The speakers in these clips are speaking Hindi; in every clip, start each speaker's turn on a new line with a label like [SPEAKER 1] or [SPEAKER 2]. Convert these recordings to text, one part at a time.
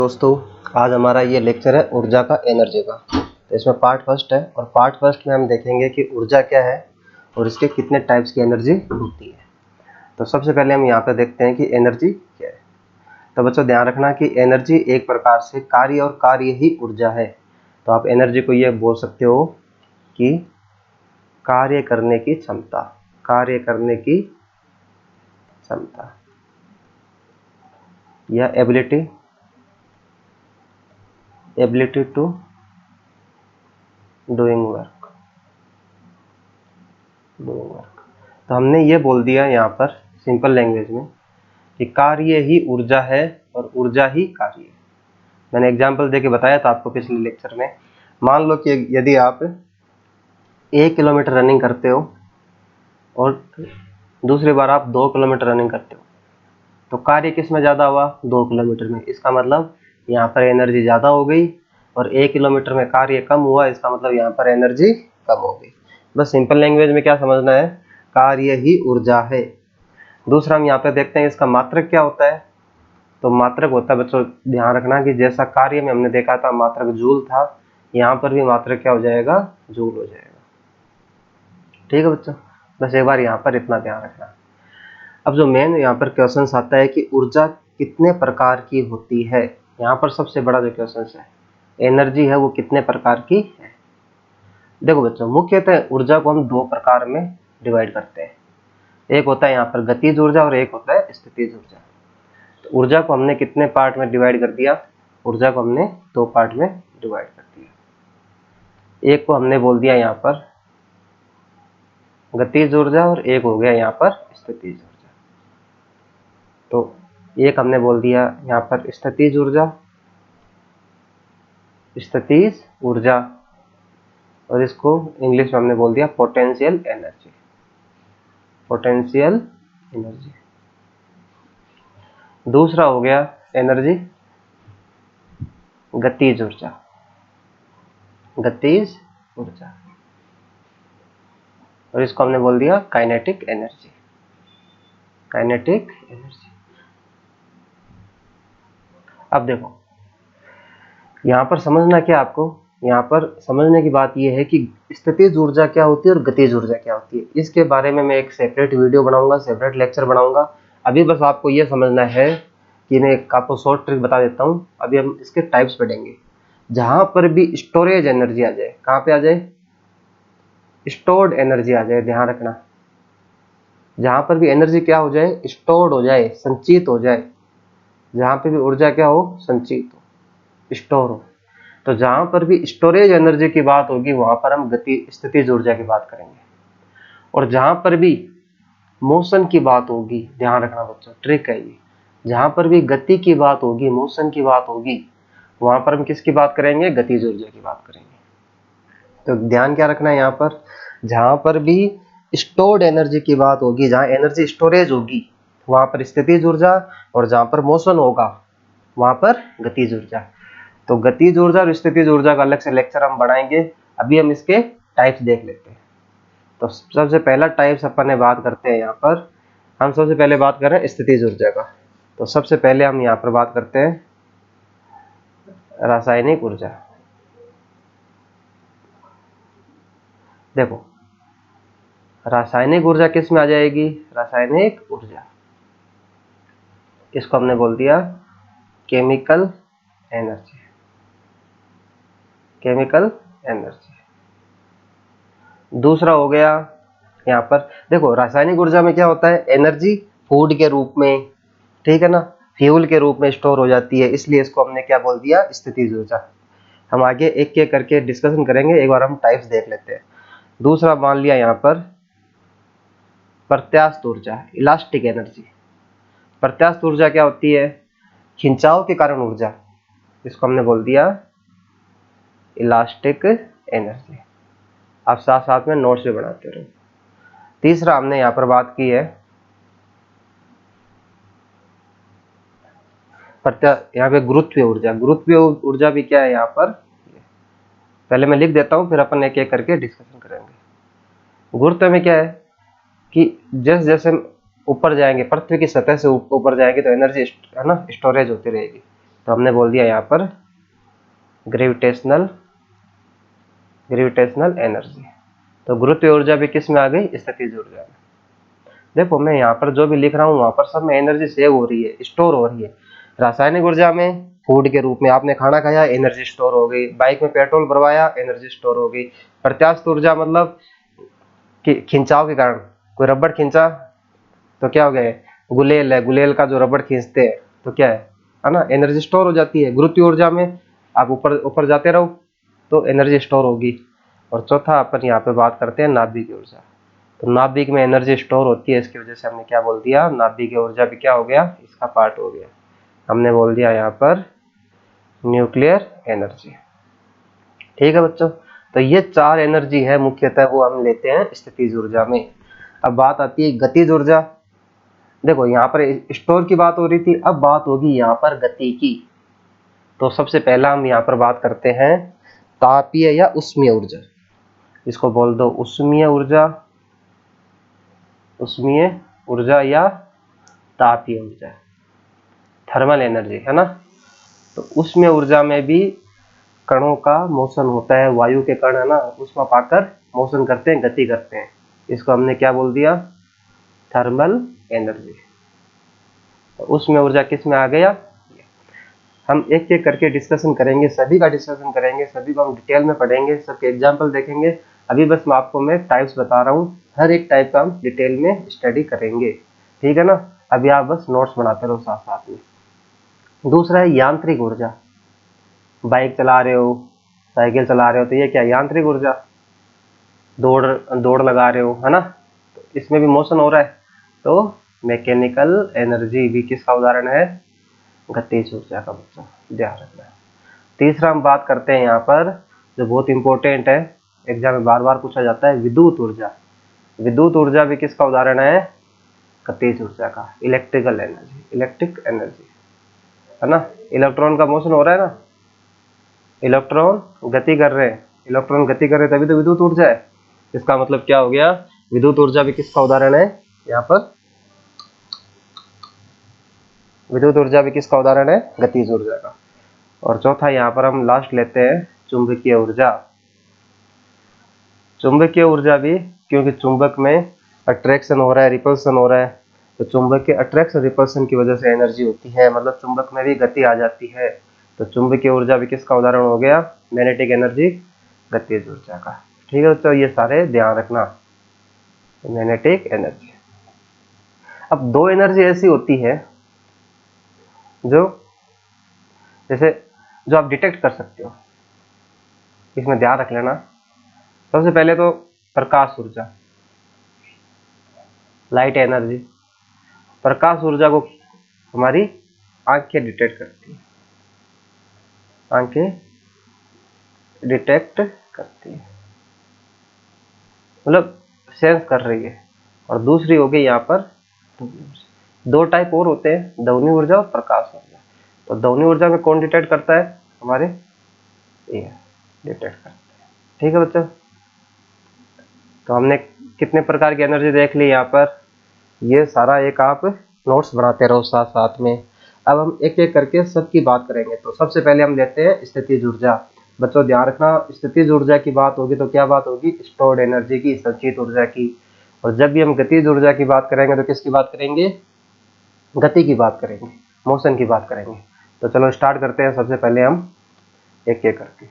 [SPEAKER 1] दोस्तों, आज हमारा ये लेक्चर है ऊर्जा का एनर्जी का। तो इसमें पार्ट फर्स्ट है और पार्ट फर्स्ट में हम देखेंगे कि ऊर्जा क्या है और इसके कितने टाइप्स की एनर्जी होती है। तो सबसे पहले हम यहाँ पे देखते हैं कि एनर्जी क्या है। तो बच्चों ध्यान रखना कि एनर्जी एक प्रकार से कार्य और कार्य ही ऊर्जा है। तो आप एनर्जी को ये बोल सकते हो कि कार्य करने की क्षमता, कार्य करने की क्षमता या एबिलिटी टू डूइंग वर्क। तो हमने ये बोल दिया यहाँ पर सिंपल लैंग्वेज में कि कार्य ही ऊर्जा है और ऊर्जा ही कार्य है। मैंने एग्जांपल देके बताया था आपको पिछले लेक्चर में। मान लो कि यदि आप 1 किलोमीटर रनिंग करते हो और दूसरी बार आप 2 किलोमीटर रनिंग करते हो, तो कार्य किस में ज़्यादा हुआ? 2 किलोमीटर में। इसका मतलब यहाँ पर एनर्जी ज़्यादा हो गई और 1 किलोमीटर में कार्य कम हुआ, इसका मतलब यहाँ पर एनर्जी कम हो गई। बस सिंपल लैंग्वेज में क्या समझना है, कार्य ही ऊर्जा है। दूसरा हम यहाँ पे देखते हैं इसका मात्रक क्या होता है। तो मात्रक होता है बच्चों, ध्यान रखना कि जैसा कार्य में हमने देखा था मात्रक जूल था, यहाँ पर भी मात्रक क्या हो जाएगा? जूल हो जाएगा। ठीक है बच्चों, बस एक बार यहाँ पर इतना ध्यान रखना। अब जो मेन यहाँ पर क्वेश्चन आता है कि ऊर्जा कितने प्रकार की होती है। यहाँ पर सबसे बड़ा जो क्वेश्चन है, एनर्जी है वो कितने प्रकार की है। देखो बच्चों, मुख्यतः ऊर्जा को हम 2 प्रकार में डिवाइड करते हैं। एक होता है यहाँ पर गतिज ऊर्जा और एक होता है स्थितिज ऊर्जा। तो ऊर्जा को हमने कितने पार्ट में डिवाइड कर दिया? ऊर्जा को हमने 2 पार्ट में डिवाइड कर दिया। एक को हमने बोल दिया यहाँ पर गतिज ऊर्जा और एक हो गया यहाँ पर स्थितिज ऊर्जा। तो एक हमने बोल दिया यहाँ पर स्थितिज ऊर्जा और इसको इंग्लिश में हमने बोल दिया पोटेंशियल एनर्जी। दूसरा हो गया एनर्जी गतिज ऊर्जा। और इसको हमने बोल दिया काइनेटिक एनर्जी। अब देखो यहाँ पर समझना क्या आपको, यहाँ पर समझने की बात यह है कि स्थितिज ऊर्जा क्या होती है और गतिज ऊर्जा क्या होती है। इसके बारे में मैं एक सेपरेट वीडियो बनाऊंगा, सेपरेट लेक्चर बनाऊंगा। अभी बस आपको यह समझना है कि मैं आपको शॉर्ट ट्रिक बता देता हूँ। अभी हम इसके टाइप्स पढ़ेंगे। जहां पर भी स्टोरेज एनर्जी आ जाए, कहाँ पे आ जाए? स्टोर्ड एनर्जी आ जाए। ध्यान रखना, जहां पर भी एनर्जी क्या हो जाए? स्टोर्ड हो जाए, संचित हो जाए। जहां पे भी ऊर्जा क्या हो? संचित हो, स्टोर हो। तो जहां पर भी स्टोरेज एनर्जी की बात होगी वहां पर हम स्थितिज ऊर्जा की बात करेंगे। और जहां पर भी मोशन की बात होगी, ध्यान रखना बच्चों, ट्रिक है ये, जहां पर भी गति की बात होगी, मोशन की बात होगी, वहां पर हम किसकी बात करेंगे? गतिज ऊर्जा की बात करेंगे। तो ध्यान क्या रखना है यहाँ पर, जहां पर भी स्टोर्ड एनर्जी की बात होगी, जहां एनर्जी स्टोरेज होगी, वहां पर स्थितिज ऊर्जा, और जहां पर मोशन होगा वहां पर गतिज ऊर्जा। तो गतिज ऊर्जा और स्थितिज ऊर्जा का अलग से लेक्चर हम बढ़ाएंगे। अभी हम इसके टाइप्स देख लेते हैं। तो सबसे पहला टाइप्स अपन ने बात करते हैं यहाँ पर, हम सबसे पहले बात कर रहे हैं स्थितिज ऊर्जा का। तो सबसे पहले हम यहाँ पर बात करते हैं रासायनिक ऊर्जा। देखो रासायनिक ऊर्जा किस में आ जाएगी? रासायनिक ऊर्जा, इसको हमने बोल दिया केमिकल एनर्जी। दूसरा हो गया यहाँ पर, देखो रासायनिक ऊर्जा में क्या होता है? एनर्जी फूड के रूप में, ठीक है ना, फ्यूल के रूप में स्टोर हो जाती है, इसलिए इसको हमने क्या बोल दिया? स्थितिज ऊर्जा। हम आगे एक एक करके डिस्कशन करेंगे, एक बार हम टाइप्स देख लेते हैं। दूसरा मान लिया यहाँ पर प्रत्यास्थ ऊर्जा, इलास्टिक एनर्जी। प्रत्यास्थ ऊर्जा क्या होती है? खिंचाव के कारण ऊर्जा, इसको हमने बोल दिया इलास्टिक एनर्जी। आप साथ साथ में नोट्स भी बनाते रहो। तीसरा हमने यहाँ पर बात की है यहाँ पे गुरुत्वीय ऊर्जा। गुरुत्वीय ऊर्जा भी क्या है यहाँ पर? पहले मैं लिख देता हूँ, फिर अपन एक एक करके डिस्कशन करेंगे। गुरुत्व में क्या है कि जैसे जैसे ऊपर जाएंगे, पृथ्वी की सतह से ऊपर जाएंगे, तो एनर्जी है ना स्टोरेज होती रहेगी। तो हमने बोल दिया यहाँ पर ग्रेविटेशनल एनर्जी। तो गुरुत्वीय ऊर्जा भी किस में आ गई? स्थितिज ऊर्जा में। देखो मैं यहाँ पर जो भी लिख रहा हूँ वहां पर सब में एनर्जी सेव हो रही है, स्टोर हो रही है। रासायनिक ऊर्जा में फूड के रूप में आपने खाना खाया, एनर्जी स्टोर हो गई। बाइक में पेट्रोल भरवाया, एनर्जी स्टोर हो गई। प्रत्यास्थ ऊर्जा मतलब खिंचाव के कारण, कोई रबड़ खींचा तो क्या हो गया? गुलेल है, गुलेल का जो रबड़ खींचते हैं तो क्या है ना, एनर्जी स्टोर हो जाती है। गुरुत्वीय ऊर्जा में आप ऊपर ऊपर जाते रहो तो एनर्जी स्टोर होगी। और चौथा अपन यहाँ पे बात करते हैं नाभिकीय ऊर्जा। तो नाभिक में एनर्जी स्टोर होती है, इसकी वजह से हमने क्या बोल दिया? नाभिकीय ऊर्जा भी क्या हो गया? इसका पार्ट हो गया। हमने बोल दिया यहाँ पर न्यूक्लियर एनर्जी। ठीक है बच्चों, तो ये 4 एनर्जी है मुख्यतः, वो हम लेते हैं स्थितिज ऊर्जा में। अब बात आती है गतिज ऊर्जा। देखो यहाँ पर स्टोर की बात हो रही थी, अब बात होगी यहाँ पर गति की। तो सबसे पहला हम यहाँ पर बात करते हैं तापीय या उष्मीय ऊर्जा। इसको बोल दो उष्मीय ऊर्जा, उष्मीय ऊर्जा या तापीय ऊर्जा, थर्मल एनर्जी, है ना। तो उष्मीय ऊर्जा में भी कणों का मोशन होता है, वायु के कण है ना, उसमें पाकर मोशन करते हैं, गति करते हैं। इसको हमने क्या बोल दिया? Thermal energy. तो उष्मीय ऊर्जा किस में आ गया? हम एक एक करके डिस्कशन करेंगे, सभी का डिस्कशन करेंगे, सभी को हम डिटेल में पढ़ेंगे, सबके एग्जाम्पल देखेंगे। अभी बस मैं आपको टाइप्स बता रहा हूँ, हर एक टाइप का हम डिटेल में स्टडी करेंगे, ठीक है ना। अभी आप बस नोट्स बनाते रहो साथ साथ में। दूसरा है यांत्रिक ऊर्जा। बाइक चला रहे हो, साइकिल चला रहे हो, तो ये क्या? यांत्रिक ऊर्जा। दौड़ लगा रहे हो, है ना, तो इसमें भी मोशन हो रहा है, तो मैकेनिकल एनर्जी भी किसका उदाहरण है? गतिज ऊर्जा का। बच्चा ध्यान रखना है। तीसरा हम बात करते हैं यहाँ पर जो बहुत इंपॉर्टेंट है, एग्जाम में बार बार पूछा जाता है, विद्युत ऊर्जा। विद्युत ऊर्जा भी किसका उदाहरण है? गतिज ऊर्जा का, इलेक्ट्रिकल एनर्जी, इलेक्ट्रिक एनर्जी, है ना। इलेक्ट्रॉन का मोशन हो रहा है ना, इलेक्ट्रॉन गति कर रहे हैं, इलेक्ट्रॉन गति कर रहे हैं, तभी तो विद्युत ऊर्जा है। इसका मतलब क्या हो गया? विद्युत ऊर्जा भी किसका उदाहरण है? यहाँ पर विद्युत ऊर्जा भी किसका उदाहरण है? गतिज ऊर्जा का। और चौथा यहाँ पर हम लास्ट लेते हैं चुंबकीय ऊर्जा। चुंबकीय ऊर्जा भी, क्योंकि चुंबक में अट्रैक्शन हो रहा है, रिपल्सन हो रहा है, तो चुंबक के अट्रैक्शन रिपल्सन की वजह से एनर्जी होती है, मतलब चुंबक में भी गति आ जाती है। तो चुंबकीय ऊर्जा भी किसका उदाहरण हो गया? मैग्नेटिक एनर्जी, गतिज ऊर्जा का। ठीक है बच्चों, ये सारे ध्यान रखना, मैग्नेटिक एनर्जी। अब 2 एनर्जी ऐसी होती है जो जैसे जो आप डिटेक्ट कर सकते हो, इसमें ध्यान रख लेना। सबसे पहले तो प्रकाश ऊर्जा, लाइट एनर्जी। प्रकाश ऊर्जा को हमारी आंखें डिटेक्ट करती है, आंखें डिटेक्ट करती है, मतलब सेंस कर रही है। और दूसरी हो गई यहाँ पर 2 टाइप और होते हैं, ध्वनि ऊर्जा और प्रकाश ऊर्जा। तो ध्वनि ऊर्जा में कौन डिटेक्ट करता है? हमारे ये डिटेक्ट करते हैं। ठीक है बच्चों, तो हमने कितने प्रकार की एनर्जी देख ली यहाँ पर, ये सारा एक आप नोट्स बनाते रहो साथ साथ में। अब हम एक एक करके सबकी बात करेंगे। तो सबसे पहले हम लेते हैं स्थितिज ऊर्जा। बच्चों ध्यान रखना, स्थितिज ऊर्जा की बात होगी तो क्या बात होगी? स्टोर्ड एनर्जी की, संचित ऊर्जा की। और जब भी हम गतिज ऊर्जा की बात करेंगे तो किसकी बात करेंगे? गति की बात करेंगे, मोशन की बात करेंगे। तो चलो स्टार्ट करते हैं, सबसे पहले हम एक एक करके।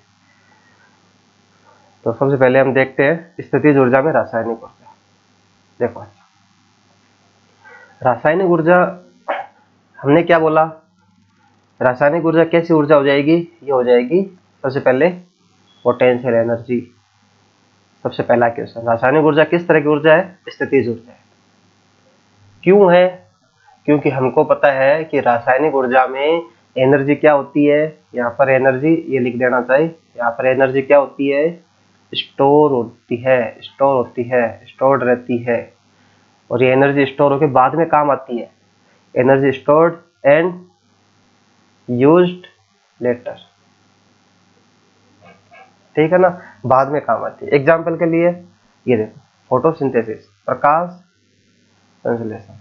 [SPEAKER 1] तो सबसे पहले हम देखते हैं स्थितिज ऊर्जा में रासायनिक ऊर्जा। देखो रासायनिक ऊर्जा, हमने क्या बोला? रासायनिक ऊर्जा कैसी ऊर्जा हो जाएगी? ये हो जाएगी सबसे पहले पोटेंशियल एनर्जी। सबसे पहला क्वेश्चन, रासायनिक ऊर्जा किस तरह की ऊर्जा है? स्थितिज ऊर्जा है। क्यों है? क्योंकि हमको पता है कि रासायनिक ऊर्जा में एनर्जी क्या होती है, यहाँ पर एनर्जी ये लिख देना चाहिए, यहाँ पर एनर्जी क्या होती है? स्टोर होती है, स्टोर होती है, स्टोर्ड रहती है। और ये एनर्जी स्टोर होकर बाद में काम आती है, energy stored and used later. ठीक है ना, बाद में काम आती है। एग्जाम्पल के लिए ये देखो, फोटोसिंथेसिस, प्रकाश संश्लेषण।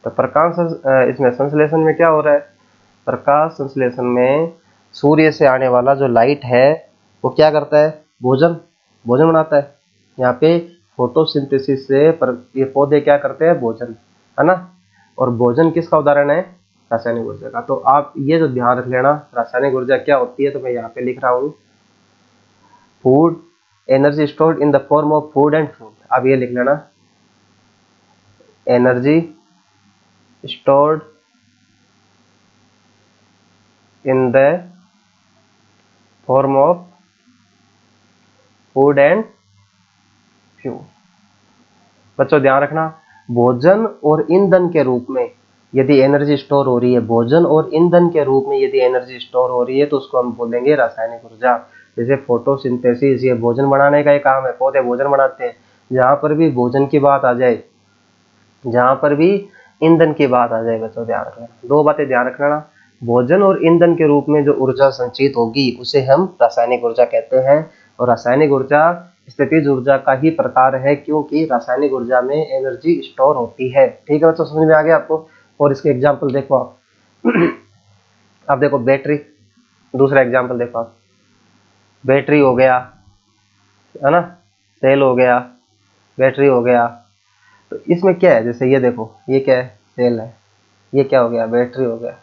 [SPEAKER 1] तो प्रकाश इसमें संश्लेषण में क्या हो रहा है? प्रकाश संश्लेषण में सूर्य से आने वाला जो लाइट है वो क्या करता है, भोजन बनाता है। यहाँ पे फोटोसिंथेसिस से ये पौधे क्या करते हैं, भोजन, है ना। और भोजन किसका उदाहरण है, रासायनिक ऊर्जा का। तो आप ये जो ध्यान रख लेना, रासायनिक ऊर्जा क्या होती है, तो मैं यहाँ पे लिख रहा हूँ food energy stored in the form of food and fuel. अब ये लिख लेना, energy stored in the form of food and fuel. बच्चों ध्यान रखना, भोजन और ईंधन के रूप में यदि एनर्जी स्टोर हो रही है, भोजन और ईंधन के रूप में यदि एनर्जी स्टोर हो रही है, तो उसको हम बोलेंगे रासायनिक ऊर्जा। जैसे फोटोसिंथेसिस, ये भोजन बनाने का ही काम है, पौधे भोजन बनाते हैं। जहां पर भी भोजन की बात आ जाए, जहां पर भी ईंधन की बात आ जाए, बच्चों ध्यान रखना, दो बातें ध्यान रखना। भोजन और ईंधन के रूप में जो ऊर्जा संचित होगी उसे हम रासायनिक ऊर्जा कहते हैं। और रासायनिक ऊर्जा स्थितिज ऊर्जा का ही प्रकार है, क्योंकि रासायनिक ऊर्जा में एनर्जी स्टोर होती है। ठीक है बच्चों, समझ में आ गया आपको। और इसके एग्जाम्पल देखो आप अब देखो बैटरी, दूसरा एग्जाम्पल देखो आप, बैटरी हो गया, है ना, सेल हो गया, बैटरी हो गया। तो इसमें क्या है, जैसे ये देखो, ये क्या है, सेल है, ये क्या हो गया, बैटरी हो गया।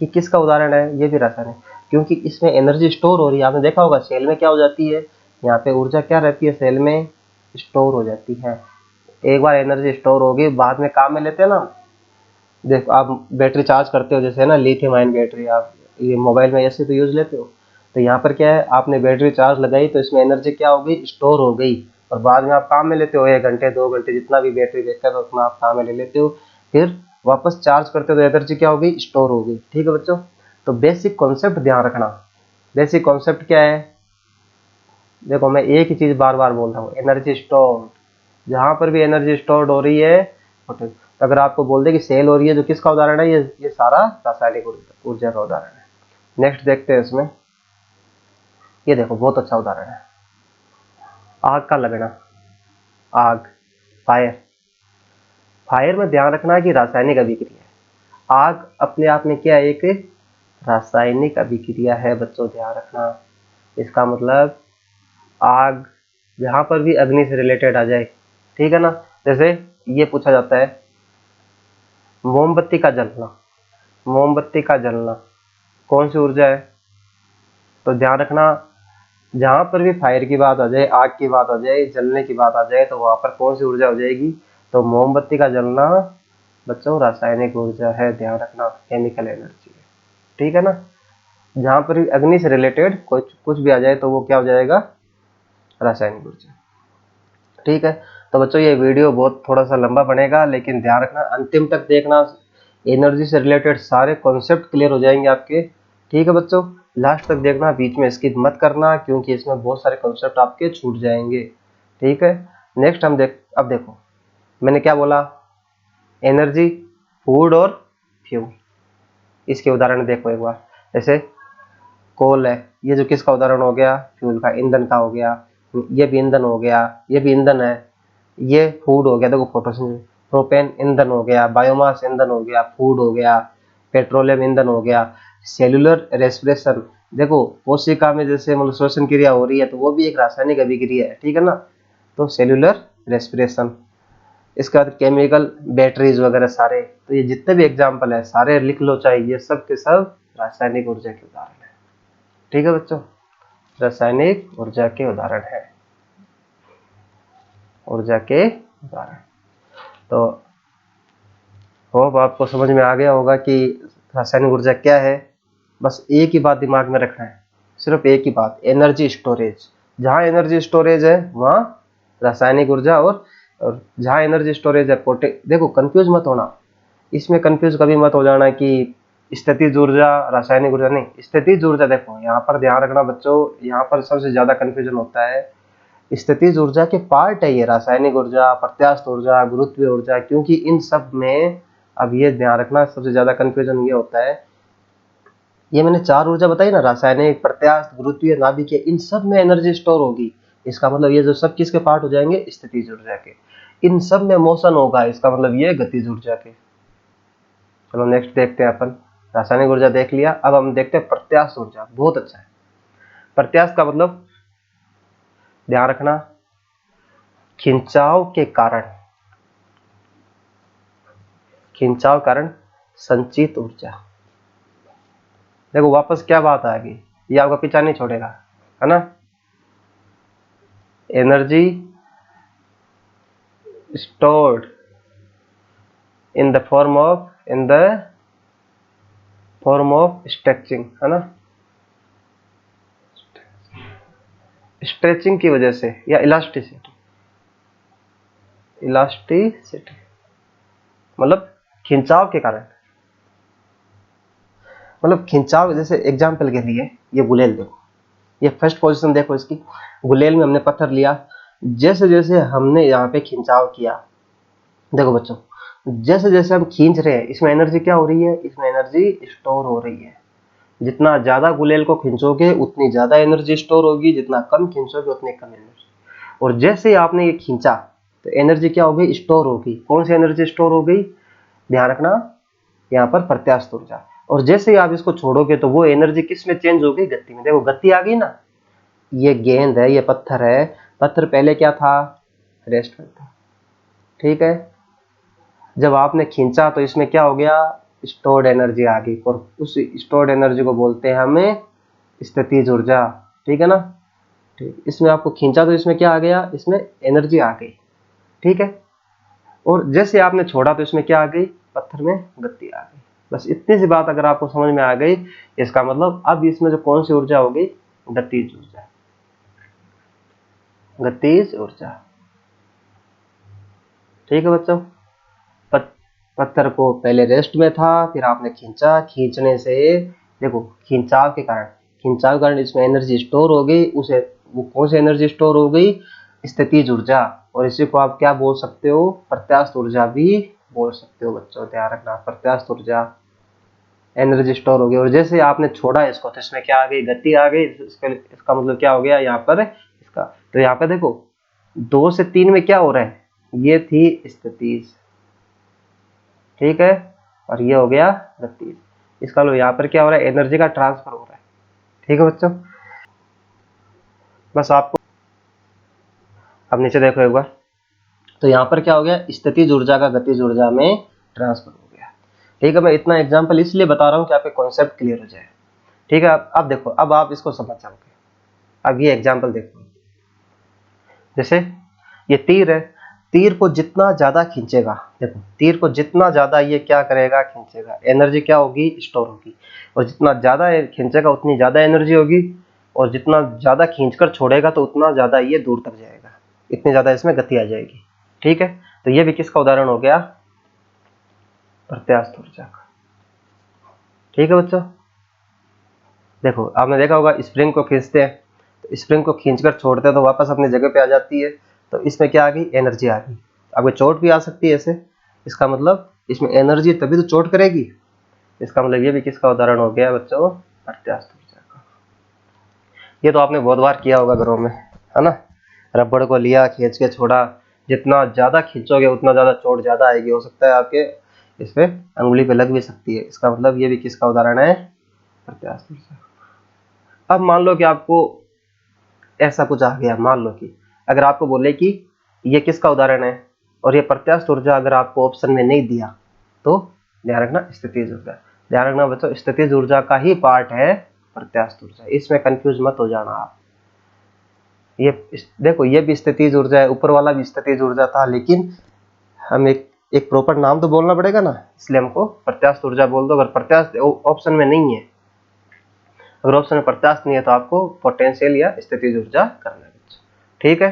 [SPEAKER 1] ये किसका उदाहरण है, ये भी रासायनिक, क्योंकि इसमें एनर्जी स्टोर हो रही है। आपने देखा होगा सेल में क्या हो जाती है, यहाँ पे ऊर्जा क्या रहती है, सेल में स्टोर हो जाती है। एक बार एनर्जी स्टोर होगी, बाद में काम में लेते हैं ना। देखो आप बैटरी चार्ज करते हो, जैसे ना लिथियम आयन बैटरी, आप ये मोबाइल में ऐसे तो यूज लेते हो। तो यहाँ पर क्या है, आपने बैटरी चार्ज लगाई तो इसमें एनर्जी क्या हो गई, स्टोर हो गई, और बाद में आप काम में लेते हो, 1 घंटे 2 घंटे जितना भी बैटरी देखता है तो उतना आप काम में ले लेते हो, फिर वापस चार्ज करते हो तो एनर्जी क्या हो गई, स्टोर हो गई। ठीक है बच्चों, तो बेसिक कॉन्सेप्ट ध्यान रखना। बेसिक कॉन्सेप्ट क्या है, देखो मैं एक ही चीज बार बार बोल रहा हूँ, एनर्जी स्टोर। जहां पर भी एनर्जी स्टोर्ड हो रही है, तो अगर आपको बोल दे कि सेल हो रही है, जो किसका उदाहरण है, ये सारा रासायनिक ऊर्जा का उदाहरण है। नेक्स्ट देखते हैं इसमें, ये देखो बहुत अच्छा उदाहरण है, आग का लगना, आग, फायर। फायर में ध्यान रखना कि रासायनिक अभिक्रिया है। आग अपने आप में क्या है, एक रासायनिक अभिक्रिया है बच्चों, ध्यान रखना। इसका मतलब आग जहां पर भी अग्नि से रिलेटेड आ जाए, ठीक है ना। जैसे ये पूछा जाता है, मोमबत्ती का जलना, मोमबत्ती का जलना कौन सी ऊर्जा है, तो ध्यान रखना, जहां पर भी फायर की बात आ जाए, आग की बात आ जाए, जलने की बात आ जाए, तो वहां पर कौन सी ऊर्जा हो जाएगी, तो मोमबत्ती का जलना बच्चों रासायनिक ऊर्जा है, ध्यान रखना, केमिकल एनर्जी है। ठीक है ना, जहां पर भी अग्नि से रिलेटेड कुछ कुछ भी आ जाए तो वो क्या हो जाएगा, रासायनिक ऊर्जा। ठीक है, तो बच्चों ये वीडियो बहुत थोड़ा सा लंबा बनेगा, लेकिन ध्यान रखना अंतिम तक देखना, एनर्जी से रिलेटेड सारे कॉन्सेप्ट क्लियर हो जाएंगे आपके। ठीक है बच्चों, लास्ट तक देखना, बीच में स्किप मत करना, क्योंकि इसमें बहुत सारे कॉन्सेप्ट आपके छूट जाएंगे। ठीक है, नेक्स्ट हम अब देखो मैंने क्या बोला, एनर्जी, फूड और फ्यूल। इसके उदाहरण देखो एक बार, जैसे कोल है, ये जो किसका उदाहरण हो गया, फ्यूल का, ईंधन का हो गया। ये भी ईंधन हो गया, ये भी ईंधन है। ये फूड हो गया, देखो फोटोसिंथेसिस, प्रोपेन ईंधन हो गया, बायोमास ईंधन हो गया, फूड हो गया, पेट्रोलियम ईंधन हो गया। सेलुलर रेस्पिरेशन, देखो कोशिका में जैसे मतलब श्वसन क्रिया हो रही है, तो वो भी एक रासायनिक अभिक्रिया है, ठीक है ना, तो सेलुलर रेस्पिरेशन। इसके बाद केमिकल, बैटरीज वगैरह सारे, तो ये जितने भी एग्जाम्पल है सारे लिख लो, चाहे ये सब के सब रासायनिक ऊर्जा के उदाहरण है। ठीक है बच्चों, रासायनिक ऊर्जा के उदाहरण है, ऊर्जा के उदाहरण। तो होप आपको समझ में आ गया होगा कि रासायनिक ऊर्जा क्या है। बस एक ही बात दिमाग में रखना है, सिर्फ एक ही बात, एनर्जी स्टोरेज। जहां एनर्जी स्टोरेज है वहां रासायनिक ऊर्जा, और जहां एनर्जी स्टोरेज है देखो कंफ्यूज मत होना, इसमें कंफ्यूज कभी मत हो जाना कि स्थितिज ऊर्जा रासायनिक ऊर्जा, नहीं, स्थितिज ऊर्जा। देखो यहाँ पर ध्यान रखना बच्चों, यहाँ पर सबसे ज्यादा कंफ्यूजन होता है। स्थितिज ऊर्जा के पार्ट है ये रासायनिक ऊर्जा, प्रत्यास्थ ऊर्जा, गुरुत्वीय ऊर्जा, क्योंकि इन सब में, अब ये ध्यान रखना, सबसे ज्यादा कंफ्यूजन ये होता है, ये मैंने 4 ऊर्जा बताई ना, रासायनिक, प्रत्यास्थ, गुरुत्वीय, नाभिकीय, इन सब में एनर्जी स्टोर होगी। इसका मतलब ये जो सब किसके पार्ट हो जाएंगे, स्थितिज ऊर्जा के। इन सब में मोशन होगा, इसका मतलब ये गतिज ऊर्जा के। चलो नेक्स्ट देखते हैं अपन, रासायनिक ऊर्जा देख लिया। अब हम देखते हैं प्रत्यास्थ ऊर्जा। बहुत अच्छा है। प्रत्यास्थ का मतलब ध्यान रखना, खिंचाव के कारण, खिंचाव कारण संचित ऊर्जा। देखो वापस क्या बात आ गई, ये आपका पीछा नहीं छोड़ेगा, है ना। Energy stored in the form of stretching, है ना। स्ट्रेचिंग की वजह से या इलास्टिसिटी, इलास्टिसिटी मतलब खिंचाव के कारण, मतलब खिंचाव। जैसे एग्जाम्पल के लिए ये गुलेल देखो, ये फर्स्ट पोजीशन देखो इसकी। गुलेल में हमने पत्थर लिया, जैसे जैसे हमने यहाँ पे खिंचाव किया, देखो बच्चों, जैसे जैसे हम खींच रहे हैं इसमें एनर्जी क्या हो रही है, इसमें एनर्जी स्टोर हो रही है। जितना ज्यादा गुलेल को खींचोगे उतनी ज्यादा एनर्जी स्टोर होगी, जितना कम खींचोगे उतनी कम एनर्जी। और जैसे ही आपने ये खींचा तो एनर्जी क्या हो गई, स्टोर हो गई। कौन सी एनर्जी स्टोर हो गई, ध्यान रखना, यहाँ पर प्रत्यास्थ ऊर्जा। और जैसे ही आप इसको छोड़ोगे तो वो एनर्जी किस में चेंज हो गई, गति में। देखो गति आ गई ना, ये गेंद है, ये पत्थर है, पत्थर पहले क्या था, रेस्ट में था, ठीक है। जब आपने खींचा तो इसमें क्या हो गया, स्टोर्ड एनर्जी आ गई, और उस स्टोर्ड एनर्जी को बोलते हैं हमें स्थितिज ऊर्जा, ठीक है ना। ठीक, इसमें आपको खींचा तो इसमें क्या आ गया, इसमें एनर्जी आ गई, ठीक है। और जैसे आपने छोड़ा तो इसमें क्या आ गई, पत्थर में गति आ गई। बस इतनी सी बात अगर आपको समझ में आ गई, इसका मतलब अब इसमें जो कौन सी ऊर्जा होगी, गतिज ऊर्जा, गतिज ऊर्जा, ठीक है बच्चों। पत्थर को पहले रेस्ट में था, फिर आपने खींचा, खींचने से देखो खिंचाव के कारण, खिंचाव के कारण इसमें एनर्जी स्टोर हो गई। उसे वो कौन सी एनर्जी स्टोर हो गई, स्थितिज ऊर्जा। और इसी को आप क्या बोल सकते हो, प्रत्यास्थ ऊर्जा भी बोल सकते हो बच्चों, ध्यान रखना, प्रत्यास्थ ऊर्जा, एनर्जी स्टोर हो गई। और जैसे आपने छोड़ा इसको तो इसमें क्या आ गई, गति आ गई। इसका मतलब क्या हो गया यहाँ पर इसका, तो यहाँ पे देखो 2 से 3 में क्या हो रहा है, ये थी स्थितिज, ठीक है, और ये हो गया गतिज। इसका मतलब यहाँ पर क्या हो रहा है, एनर्जी का ट्रांसफर हो रहा है, ठीक है बच्चों। बस आपको अब नीचे देखो एक बार, तो यहाँ पर क्या हो गया, स्थितिज ऊर्जा का गतिज ऊर्जा में ट्रांसफर हो गया, ठीक है। मैं इतना एग्जांपल इसलिए बता रहा हूँ कि आपके कॉन्सेप्ट क्लियर हो जाए, ठीक है। अब देखो, अब आप इसको समझ जाओगे। अब ये एग्जांपल देखो, जैसे ये तीर है, तीर को जितना ज्यादा खींचेगा, देखो तीर को जितना ज्यादा ये क्या करेगा, खींचेगा, एनर्जी क्या होगी, स्टोर होगी। और जितना ज्यादा खींचेगा उतनी ज्यादा एनर्जी होगी, और जितना ज्यादा खींचकर छोड़ेगा तो उतना ज्यादा ये दूर तक जाएगा, इतनी ज्यादा इसमें गति आ जाएगी, ठीक है। तो ये भी किसका उदाहरण हो गया, प्रत्यास्थ ऊर्जा का, ठीक है बच्चों। देखो आपने देखा होगा, स्प्रिंग को खींचते हैं तो स्प्रिंग को खींचकर छोड़ते हैं तो वापस अपनी जगह पे आ जाती है। तो इसमें क्या आ गई, एनर्जी आ गई। आपको चोट भी आ सकती है ऐसे, इसका मतलब इसमें एनर्जी तभी तो चोट करेगी। इसका मतलब ये भी किसका उदाहरण हो गया बच्चों, प्रत्यास्थ ऊर्जा का। ये तो आपने बहुत बार किया होगा घरों में, है ना। रबड़ को लिया, खींच के छोड़ा, जितना ज्यादा खींचोगे उतना ज्यादा चोट ज्यादा आएगी। हो सकता है आपके इस पे अंगुली पे लग भी सकती है। इसका मतलब ये भी किसका उदाहरण है, प्रत्यास्थ ऊर्जा। अब मान लो कि आपको ऐसा कुछ आ गया, मान लो कि अगर आपको बोले कि ये किसका उदाहरण है और ये प्रत्यास्थ ऊर्जा अगर आपको ऑप्शन में नहीं दिया तो ध्यान रखना स्थितिज ऊर्जा। ध्यान रखना बच्चों, स्थितिज ऊर्जा का ही पार्ट है प्रत्यास्थ ऊर्जा, इसमें कंफ्यूज मत हो जाना आप। ये देखो, ये भी स्थितिज ऊर्जा है, ऊपर वाला भी स्थितिज ऊर्जा था, लेकिन हम एक प्रॉपर नाम तो बोलना पड़ेगा ना, इसलिए हमको प्रत्यास्थ ऊर्जा बोल दो। अगर प्रत्यास्थ ऑप्शन में नहीं है, अगर ऑप्शन में प्रत्यास्थ नहीं है तो आपको पोटेंशियल या स्थितिज ऊर्जा करना है, ठीक है।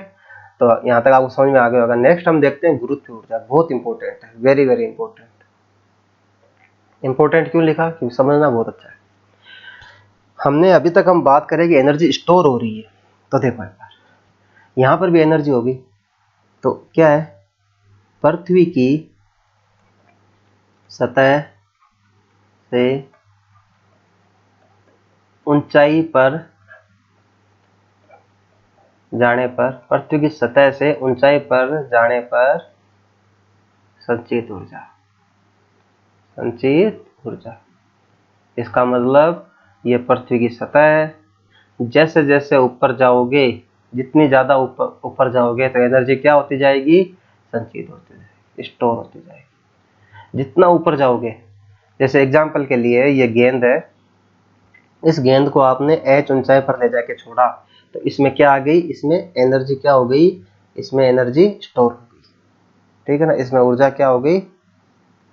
[SPEAKER 1] तो यहाँ तक आपको समझ में आ गया होगा। नेक्स्ट हम देखते हैं गुरुत्व ऊर्जा। बहुत इंपॉर्टेंट है, वेरी वेरी इंपॉर्टेंट। इंपॉर्टेंट क्यों लिखा, क्योंकि समझना बहुत अच्छा है। हमने अभी तक हम बात करें कि एनर्जी स्टोर हो रही है, तो देखो एक बार यहाँ पर भी एनर्जी होगी। तो क्या है, पृथ्वी की सतह से ऊंचाई पर जाने पर, पृथ्वी की सतह से ऊंचाई पर जाने पर संचित ऊर्जा, संचित ऊर्जा, इसका मतलब ये पृथ्वी की सतह है। जैसे जैसे ऊपर जाओगे, जितनी ज़्यादा ऊपर जाओगे तो एनर्जी क्या होती जाएगी, संचित होती जाएगी, स्टोर होती जाएगी। जितना ऊपर जाओगे, जैसे एग्जाम्पल के लिए ये गेंद है, इस गेंद को आपने h ऊंचाई पर ले जाके छोड़ा तो इसमें क्या आ गई, इसमें एनर्जी क्या हो गई, इसमें एनर्जी स्टोर हो गई, ठीक है ना, इसमें ऊर्जा क्या हो गई,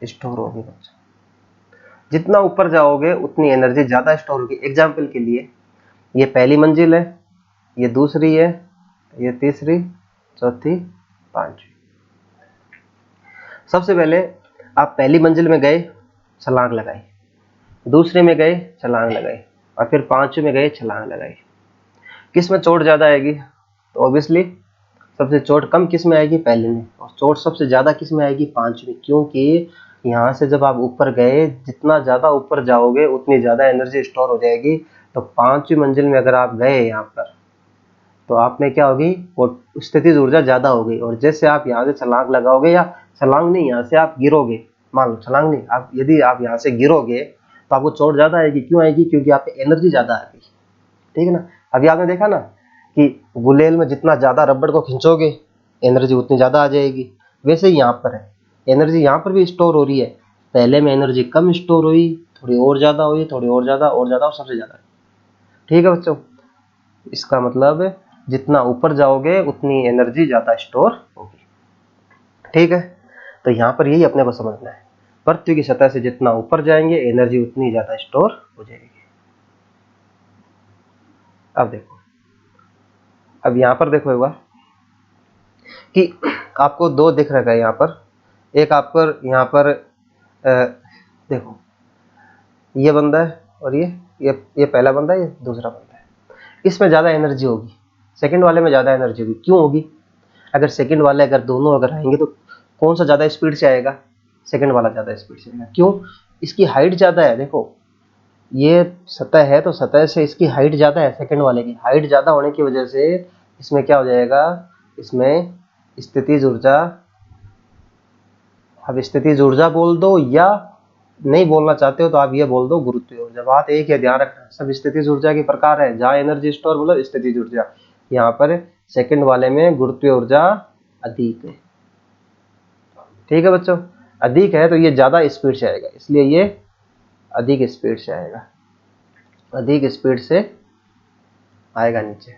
[SPEAKER 1] स्टोर हो गई बच्चों। जितना ऊपर जाओगे उतनी एनर्जी ज्यादा स्टोर होगी। एग्जाम्पल के लिए ये पहली मंजिल है, ये दूसरी है, ये तीसरी, चौथी, पांचवी। सबसे पहले आप पहली मंजिल में गए, छलांग लगाई, दूसरे में गए, छलांग लगाई, और फिर पांचवें में गए, छलांग लगाई। किस में चोट ज्यादा आएगी, तो ऑब्वियसली सबसे चोट कम किस में आएगी, पहले में, और चोट सबसे ज्यादा किस में आएगी, पांचवी। क्योंकि यहाँ से जब आप ऊपर गए, जितना ज्यादा ऊपर जाओगे उतनी ज्यादा एनर्जी स्टोर हो जाएगी। तो पांचवी मंजिल में अगर आप गए यहाँ पर, तो आप में क्या होगी, वो स्थितिज ऊर्जा ज्यादा होगी। और जैसे आप यहाँ से छलांग लगाओगे, या छलांग नहीं, यहाँ से आप गिरोगे, मान लो छलांग नहीं, आप यदि आप यहाँ से गिरोगे तो आपको चोट ज्यादा आएगी। क्यों आएगी, क्योंकि आप पे एनर्जी ज्यादा आ गई, ठीक है ना। अभी आपने देखा ना कि गुलेल में जितना ज्यादा रबड़ को खींचोगे एनर्जी उतनी ज्यादा आ जाएगी। वैसे ही यहाँ पर है, एनर्जी यहाँ पर भी स्टोर हो रही है। पहले में एनर्जी कम स्टोर हुई, थोड़ी और ज्यादा हुई, थोड़ी और ज्यादा, और ज्यादा, और सबसे ज्यादा, ठीक है बच्चों। इसका मतलब जितना ऊपर जाओगे उतनी एनर्जी ज्यादा स्टोर होगी, ठीक है। तो यहाँ पर यही अपने को समझना है, पृथ्वी की सतह से जितना ऊपर जाएंगे एनर्जी उतनी ज्यादा स्टोर हो जाएगी। अब देखो, अब यहाँ पर देखो एक बार कि आपको दो दिख रहा है यहाँ पर। एक आपको यहाँ पर देखो, ये बंदा है और ये पहला बंदा है, ये दूसरा बंदा है। इसमें ज्यादा एनर्जी होगी, सेकंड वाले में ज्यादा एनर्जी होगी। क्यों होगी, अगर सेकंड वाले अगर दोनों अगर आएंगे तो कौन सा ज्यादा स्पीड से आएगा, सेकंड वाला ज्यादा स्पीड से आएगा। क्यों, इसकी हाइट ज्यादा है। देखो ये सतह है तो सतह से इसकी हाइट ज्यादा है, सेकंड वाले की हाइट ज्यादा होने की वजह से इसमें क्या हो जाएगा, इसमें स्थितिज ऊर्जा, अब स्थितिज ऊर्जा बोल दो, या नहीं बोलना चाहते हो तो आप ये बोल दो गुरुत्वीय ऊर्जा। बात एक है, ध्यान रखना, सब स्थितिज ऊर्जा के प्रकार है। जहां एनर्जी स्टोर बोलो स्थितिज ऊर्जा, यहाँ पर सेकंड वाले में गुरुत्वीय ऊर्जा अधिक है, ठीक है बच्चों। अधिक है तो ये ज्यादा स्पीड से आएगा, इसलिए ये अधिक स्पीड से आएगा, अधिक स्पीड से आएगा नीचे।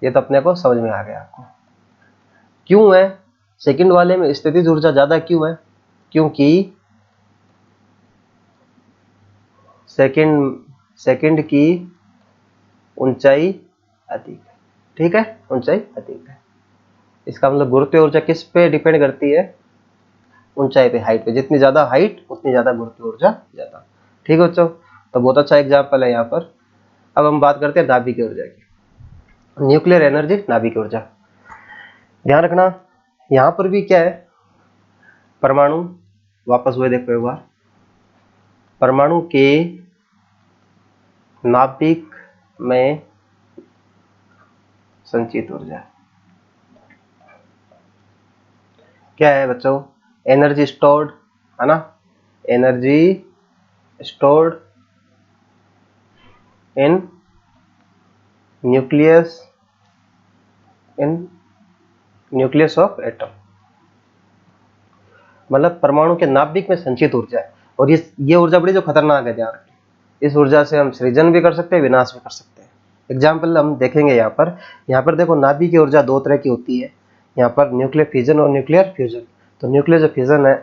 [SPEAKER 1] ये तो अपने को समझ में आ गया आपको। क्यों है सेकंड वाले में स्थितिज ऊर्जा ज्यादा, क्यों है, क्योंकि सेकंड की ऊंचाई अधिक है, ठीक है, ऊंचाई अधिक है। इसका मतलब गुरुत्वीय ऊर्जा किस पे डिपेंड करती है, ऊंचाई पे, हाइट पे। जितनी ज्यादा हाइट उतनी ज्यादा गुरुत्वीय ऊर्जा ज्यादा, ठीक है बच्चों। तो बहुत अच्छा एग्जाम्पल है यहाँ पर। अब हम बात करते हैं नाभिकीय ऊर्जा की, न्यूक्लियर एनर्जी, नाभिकीय ऊर्जा। ध्यान रखना यहाँ पर भी क्या है, परमाणु, वापस हुए देखो एक बार, परमाणु के नाभिक में संचित ऊर्जा क्या है बच्चों, एनर्जी स्टोर्ड, है ना, energy stored in nucleus, in nucleus of atom, मतलब परमाणु के नाभिक में संचित ऊर्जा है। और ये ऊर्जा बड़ी जो खतरनाक है, ध्यान रखें। इस ऊर्जा से हम सृजन भी कर सकते हैं, विनाश भी कर सकते हैं। एग्जाम्पल हम देखेंगे यहाँ पर देखो, नाभिकीय ऊर्जा दो तरह की होती है, यहाँ पर न्यूक्लियर फिजन और न्यूक्लियर फ्यूजन। तो न्यूक्लियर जो फिजन है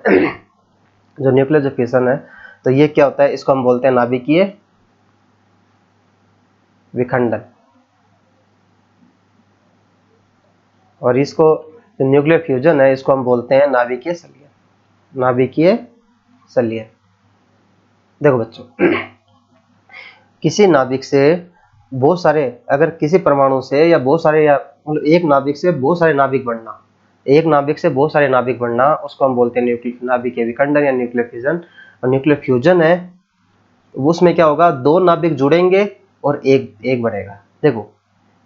[SPEAKER 1] जो न्यूक्लियर जो फिजन है, तो ये क्या होता है, इसको हम बोलते हैं नाभिकीय विखंडन। और इसको जो न्यूक्लियर फ्यूजन है, इसको हम बोलते हैं नाभिकीय संलयन, नाभिकीय संलयन। देखो बच्चों, किसी नाभिक से बहुत सारे, अगर किसी परमाणु से या बहुत सारे, या मतलब एक नाभिक से बहुत सारे नाभिक बनना, एक नाभिक से बहुत सारे नाभिक बनना, उसको हम बोलते हैं नाभिकीय विखंडन या न्यूक्लियर फ्यूजन। और न्यूक्लियर फ्यूजन है, उसमें क्या होगा, दो नाभिक जुड़ेंगे और एक बनेगा। देखो,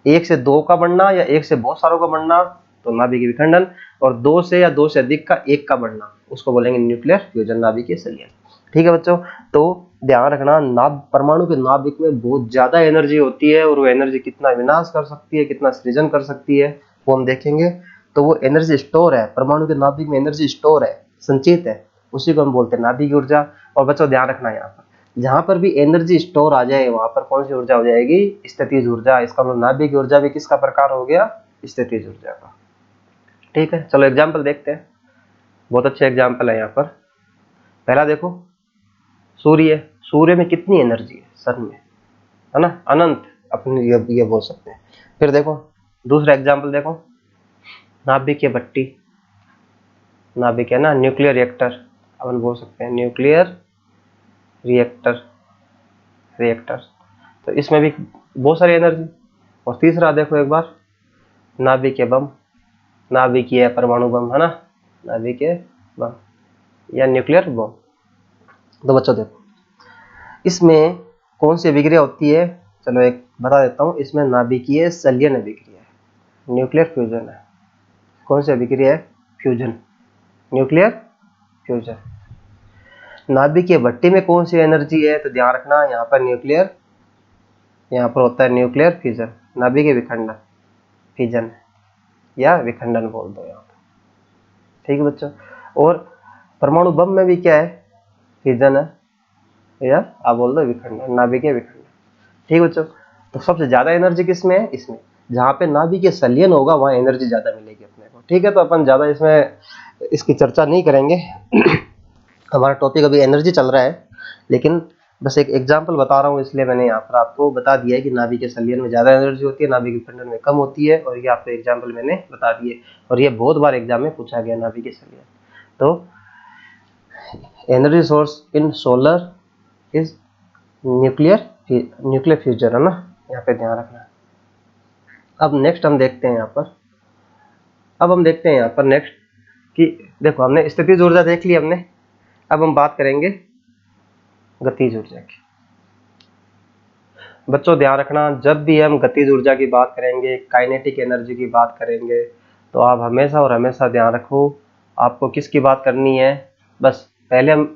[SPEAKER 1] एक से दो का बनना या एक से बहुत सारों का बनना तो नाभिकीय विखंडन, और दो से या दो से अधिक का एक का बनना उसको बोलेंगे न्यूक्लियर फ्यूजन, नाभिकीय संलयन, ठीक है बच्चों। तो ध्यान रखना, परमाणु के नाभिक में बहुत ज्यादा एनर्जी होती है और वो एनर्जी कितना विनाश कर सकती है, कितना सृजन कर सकती है, वो हम देखेंगे। तो वो एनर्जी स्टोर है, परमाणु के नाभिक में एनर्जी स्टोर है, संचित है, उसी को हम बोलते हैं नाभिक ऊर्जा। और बच्चों ध्यान रखना, यहाँ पर जहां पर भी एनर्जी स्टोर आ जाए वहां पर कौन सी ऊर्जा हो जाएगी? स्थितिज ऊर्जा। इसका मतलब नाभिक ऊर्जा भी किसका प्रकार हो गया? स्थितिज ऊर्जा का। ठीक है, चलो एग्जाम्पल देखते हैं। बहुत अच्छे एग्जाम्पल है यहाँ पर। पहला देखो, सूर्य। सूर्य में कितनी एनर्जी है सन में, है ना, अनंत, अपने ये बोल सकते हैं। फिर देखो दूसरा एग्जाम्पल देखो, नाभिकीय भट्टी। नाभिक है ना, न्यूक्लियर रिएक्टर, अपन बोल सकते हैं न्यूक्लियर रिएक्टर। तो इसमें भी बहुत सारी एनर्जी। और तीसरा देखो एक बार, नाभिकीय बम, नाभिकीय परमाणु बम, है ना, नाभिकीय बम या न्यूक्लियर बम। तो बच्चों देखो इसमें कौन सी अभिक्रिया होती है? चलो एक बता देता हूँ, इसमें नाभिकीय संलयन अभिक्रिया है, न्यूक्लियर फ्यूजन है। कौन सी अभिक्रिया है? Fusion, nuclear fusion. नाभिकीय भट्टी में कौन सी एनर्जी है? तो ध्यान रखना यहाँ पर न्यूक्लियर, यहाँ पर होता है न्यूक्लियर फ्यूजन, नाभिकीय विखंडन, फ्यूजन या विखंडन बोल दो यहाँ पर। ठीक है बच्चों। और परमाणु बम में भी क्या है? फ्यूजन है या आप बोल दो विखंडन, नाभिकीय विखंडन। ठीक बच्चों। तो सबसे ज्यादा एनर्जी किसमें है? इसमें। जहां पे नाभिकीय संलयन होगा वहां एनर्जी ज्यादा मिलेगी अपने को। ठीक है, तो अपन ज्यादा इसमें इसकी चर्चा नहीं करेंगे। हमारा टॉपिक अभी एनर्जी चल रहा है, लेकिन बस एक एग्जांपल बता रहा हूँ, इसलिए मैंने यहाँ पर आपको बता दिया है कि नाभिकीय संलयन में ज्यादा एनर्जी होती है, नाभिकीय विखंडन में कम होती है। और ये आपको एग्जाम्पल मैंने बता दिए, और ये बहुत बार एग्जाम में पूछा गया नाभिकीय संलयन। तो energy source in solar is nuclear fusion, है ना, यहाँ पे ध्यान रखना। अब नेक्स्ट हम देखते हैं यहाँ पर नेक्स्ट कि देखो हमने स्थितिज ऊर्जा देख ली हमने। अब हम बात करेंगे गतिज ऊर्जा की। बच्चों ध्यान रखना, जब भी हम गतिज ऊर्जा की बात करेंगे, काइनेटिक एनर्जी की बात करेंगे, तो आप हमेशा और हमेशा ध्यान रखो आपको किसकी बात करनी है। बस पहले हम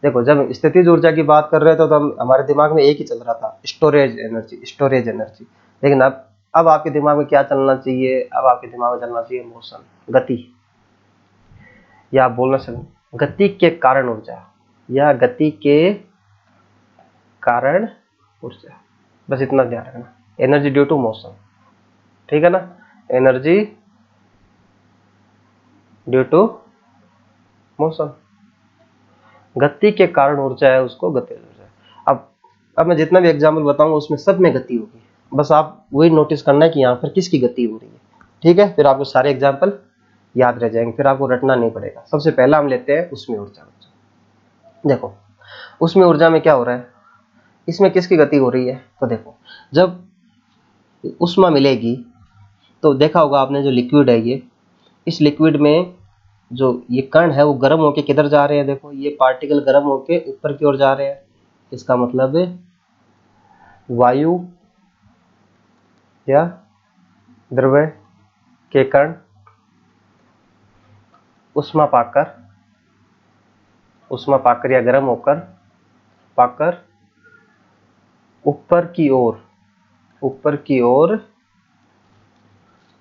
[SPEAKER 1] देखो, जब स्थितिज ऊर्जा की बात कर रहे थे तो हम हमारे दिमाग में एक ही चल रहा था, स्टोरेज एनर्जी। लेकिन अब आपके दिमाग में क्या चलना चाहिए? अब आपके दिमाग में चलना चाहिए मोशन, गति, या आप बोलना चाहिए गति के कारण ऊर्जा, या गति के कारण ऊर्जा। बस इतना ध्यान रखना, एनर्जी ड्यू टू मोशन। ठीक है ना, एनर्जी ड्यू टू मोशन, गति के कारण ऊर्जा है, उसको गतिज ऊर्जा। अब मैं जितना भी एग्जाम्पल बताऊंगा उसमें सब में गति होगी, बस आप वही नोटिस करना है कि यहाँ पर किसकी गति हो रही है। ठीक है, फिर आपको सारे एग्जाम्पल याद रह जाएंगे, फिर आपको रटना नहीं पड़ेगा। सबसे पहला हम लेते हैं उसमें ऊर्जा। देखो उसमें ऊर्जा में क्या हो रहा है, इसमें किसकी गति हो रही है? तो देखो जब उष्मा मिलेगी तो देखा होगा आपने, जो लिक्विड है ये, इस लिक्विड में जो ये कण है वो गर्म होके किधर जा रहे हैं? देखो ये पार्टिकल गर्म होके ऊपर की ओर जा रहे हैं। इसका मतलब है वायु या द्रव के कण उष्मा पाकर या गर्म होकर ऊपर की ओर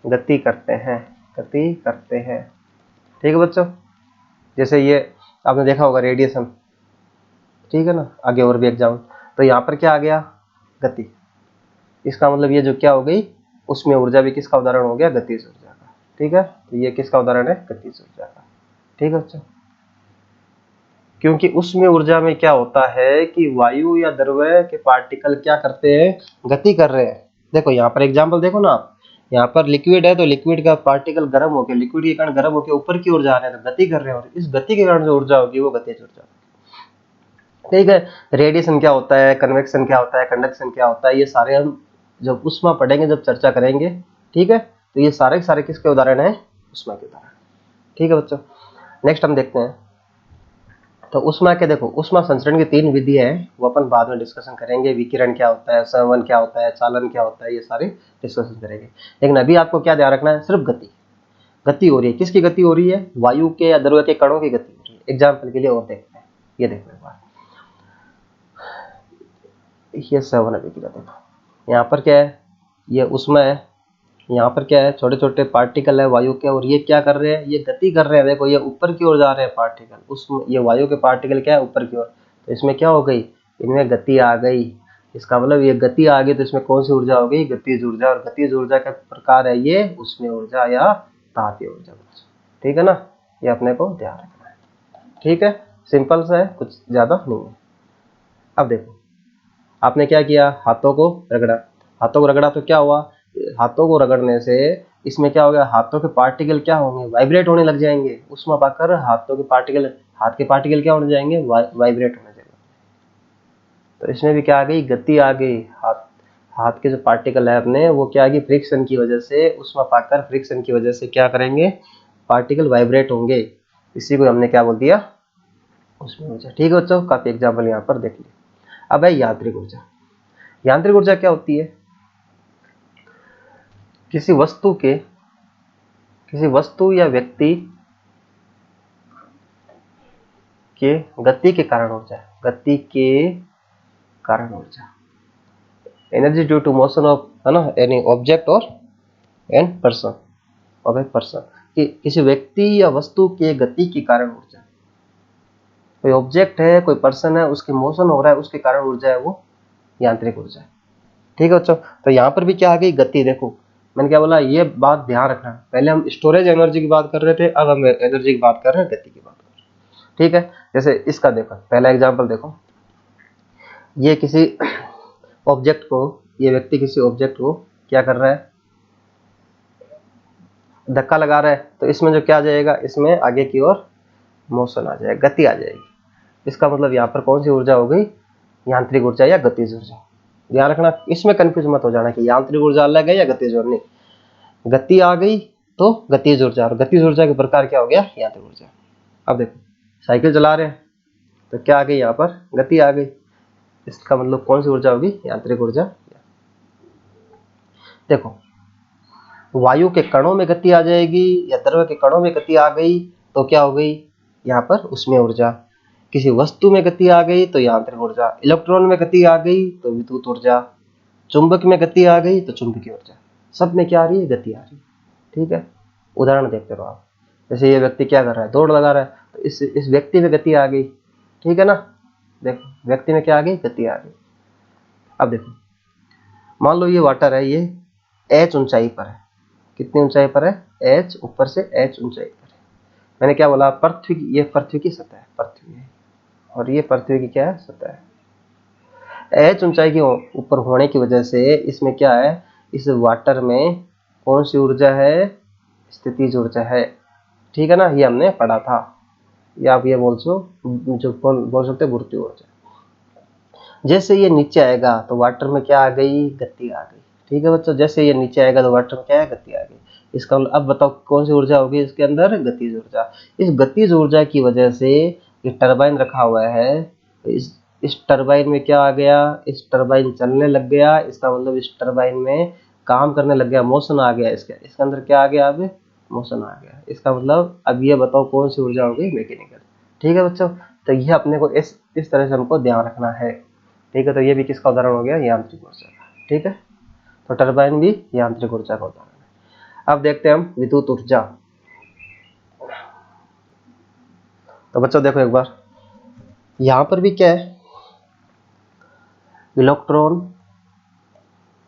[SPEAKER 1] गति करते हैं। ठीक है बच्चों, जैसे ये आपने देखा होगा रेडिएशन। ठीक है ना, आगे और भी एग्जाम। तो यहाँ पर क्या आ गया? गति। इसका मतलब ये जो क्या हो गई, उसमें ऊर्जा भी किसका उदाहरण हो गया? गतिज ऊर्जा का। ठीक है, तो ये किसका उदाहरण है? गतिज ऊर्जा का। ठीक है बच्चों, क्योंकि उसमें ऊर्जा में क्या होता है कि वायु या द्रव के पार्टिकल क्या करते हैं? गति कर रहे हैं। देखो यहाँ पर एग्जाम्पल देखो ना आप, यहाँ पर लिक्विड है तो लिक्विड का पार्टिकल गर्म होकर, लिक्विड के कण गर्म होकर ऊपर की ओर जा रहे हैं, तो गति कर रहे हैं, और इस गति के कारण जो ऊर्जा होगी वो गतिज ऊर्जा। ठीक है, रेडिएशन क्या होता है, कन्वेक्शन क्या होता है, कंडक्शन क्या होता है, ये सारे हम जब उष्मा पढ़ेंगे, जब चर्चा करेंगे। ठीक है, तो ये सारे के सारे किसके उदाहरण है? उष्मा के उदाहरण। ठीक है बच्चों, नेक्स्ट हम देखते हैं। तो उष्मा के देखो, उष्मा संचरण की 3 विधियां हैं, वो अपन बाद में डिस्कशन करेंगे। विकिरण क्या होता है, संवहन क्या होता है, चालन क्या होता है, ये सारे डिस्कशन करेंगे। लेकिन अभी आपको क्या ध्यान रखना है? सिर्फ गति हो रही है। किसकी गति हो रही है? वायु के या द्रव के कणों की गति हो रही है। एग्जाम्पल के लिए और देखते हैं, ये देखो एक बार। ये 7 अभी की देखो, यहाँ पर क्या है, ये उसमें है, यहाँ पर क्या है, छोटे छोटे पार्टिकल है वायु के, और ये क्या कर रहे हैं, ये गति कर रहे हैं। देखो ये ऊपर की ओर जा रहे हैं पार्टिकल, उसमें ये वायु के पार्टिकल क्या है, ऊपर की ओर। तो इसमें क्या हो गई, इनमें गति आ गई। इसका मतलब ये गति आ गई तो इसमें कौन सी ऊर्जा हो गई, गतिज ऊर्जा। और गतिज ऊर्जा का प्रकार है ये उष्मीय ऊर्जा या तापीय ऊर्जा। ठीक है ना, ये अपने को ध्यान रखना है। ठीक है, सिंपल सा है, कुछ ज्यादा नहीं है। अब देखो, आपने क्या किया, हाथों को रगड़ा। हाथों को रगड़ा तो क्या हुआ, हाथों को रगड़ने से इसमें क्या हो गया, हाथों के पार्टिकल क्या होंगे, वाइब्रेट होने लग जाएंगे। उष्मा पाकर हाथों के पार्टिकल, हाथ के पार्टिकल क्या होने जाएंगे, वाइब्रेट होने जाएंगे। तो इसमें भी क्या आ गई, गति आ गई। हाथ हाथ के जो पार्टिकल है अपने, वो क्या आ गई, फ्रिक्शन की वजह से, उष्मा पाकर फ्रिक्शन की वजह से क्या करेंगे, पार्टिकल वाइब्रेट होंगे। इसी को हमने क्या बोल दिया, उष्मीय ऊर्जा। ठीक है बच्चों, काफी एग्जाम्पल यहाँ पर देख लिया। अब है यांत्रिक ऊर्जा। यांत्रिक ऊर्जा क्या होती है, किसी वस्तु या व्यक्ति के गति के कारण ऊर्जा, गति के कारण ऊर्जा। Energy due to motion of, है ना, एनी ऑब्जेक्ट और an person of a person, कि किसी व्यक्ति या वस्तु के गति के कारण ऊर्जा। कोई ऑब्जेक्ट है, कोई पर्सन है, उसके मोशन हो रहा है, उसके कारण ऊर्जा है वो यांत्रिक ऊर्जा। ठीक है बच्चों, तो यहाँ पर भी क्या आ गई, गति। देखो मैंने क्या बोला, ये बात ध्यान रखना, पहले हम स्टोरेज एनर्जी की बात कर रहे थे, अब हम एनर्जी की बात कर रहे हैं, गति की बात कर रहे हैं। ठीक है, जैसे इसका देखो, पहला एग्जांपल देखो, ये किसी ऑब्जेक्ट को, ये व्यक्ति किसी ऑब्जेक्ट को क्या कर रहा है, धक्का लगा रहा है। तो इसमें जो क्या आ जाएगा, इसमें आगे की ओर मोशन आ जाएगा, गति आ जाएगी। इसका मतलब यहाँ पर कौन सी ऊर्जा हो गई, यांत्रिक ऊर्जा या गतिज ऊर्जा। ध्यान रखना, इसमें कंफ्यूज मत हो जाना कि यांत्रिक ऊर्जा अलग है या गतिज ऊर्जा। नहीं, गति आ गई तो गतिज ऊर्जा, और गतिज ऊर्जा के प्रकार क्या हो गया, यांत्रिक ऊर्जा। अब देखो, साइकिल चला रहे हैं तो क्या आ गई, यहाँ पर गति आ गई। इसका मतलब कौन सी ऊर्जा होगी, यांत्रिक ऊर्जा। देखो, वायु के कणों में गति आ जाएगी या द्रव के कणों में गति आ गई तो क्या हो गई, यहाँ पर उष्मीय ऊर्जा। किसी वस्तु में गति आ गई तो यांत्रिक ऊर्जा। इलेक्ट्रॉन में गति आ गई तो विद्युत ऊर्जा। चुंबक में गति आ गई तो चुंबकीय ऊर्जा। सब में क्या आ रही है, गति आ रही है। ठीक है, उदाहरण देखते रहो आप। जैसे ये व्यक्ति क्या कर रहा है, दौड़ लगा रहा है, तो इस व्यक्ति में गति आ गई। ठीक है ना, देखो व्यक्ति में क्या आ गई, गति आ गई। अब देखो, मान लो ये वाटर है, ये h ऊंचाई पर है। कितनी ऊंचाई पर है, h, ऊपर से h ऊंचाई पर है। मैंने क्या बोला, पृथ्वी की, ये पृथ्वी की सतह है, पृथ्वी है, और ये पृथ्वी की क्या है, सतह है। h ऊंचाई के ऊपर होने की वजह से इसमें क्या है, इस वाटर में कौन सी ऊर्जा है, स्थितिज ऊर्जा है। ठीक है ना, ये हमने पढ़ा था, या आप ये बोल सकते हैं गुरुत्वीय ऊर्जा। जैसे ये नीचे आएगा तो वाटर में क्या आ गई, गति आ गई। ठीक है बच्चों, जैसे ये नीचे आएगा तो वाटर में क्या है, गति आ गई। इसका अब बताओ कौन सी ऊर्जा होगी इसके अंदर, गतिज ऊर्जा। इस गतिज ऊर्जा की वजह से ये टरबाइन रखा हुआ है, इस टरबाइन में क्या आ गया, इस टरबाइन चलने लग गया। इसका मतलब इस टरबाइन में काम करने लग गया, मोशन आ गया। इसके अंदर क्या आ गया, अब मोशन आ गया। इसका मतलब अब ये बताओ कौन सी ऊर्जा हो गई, मैकेनिकल। ठीक है बच्चों, तो ये अपने को इस तरह से हमको ध्यान रखना है। ठीक है, तो ये भी किसका उदाहरण हो गया, यांत्रिक ऊर्जा का। ठीक है, तो टरबाइन भी यांत्रिक ऊर्जा का उदाहरण है। अब देखते हैं हम विद्युत ऊर्जा। तो बच्चों देखो एक बार, यहां पर भी क्या है, इलेक्ट्रॉन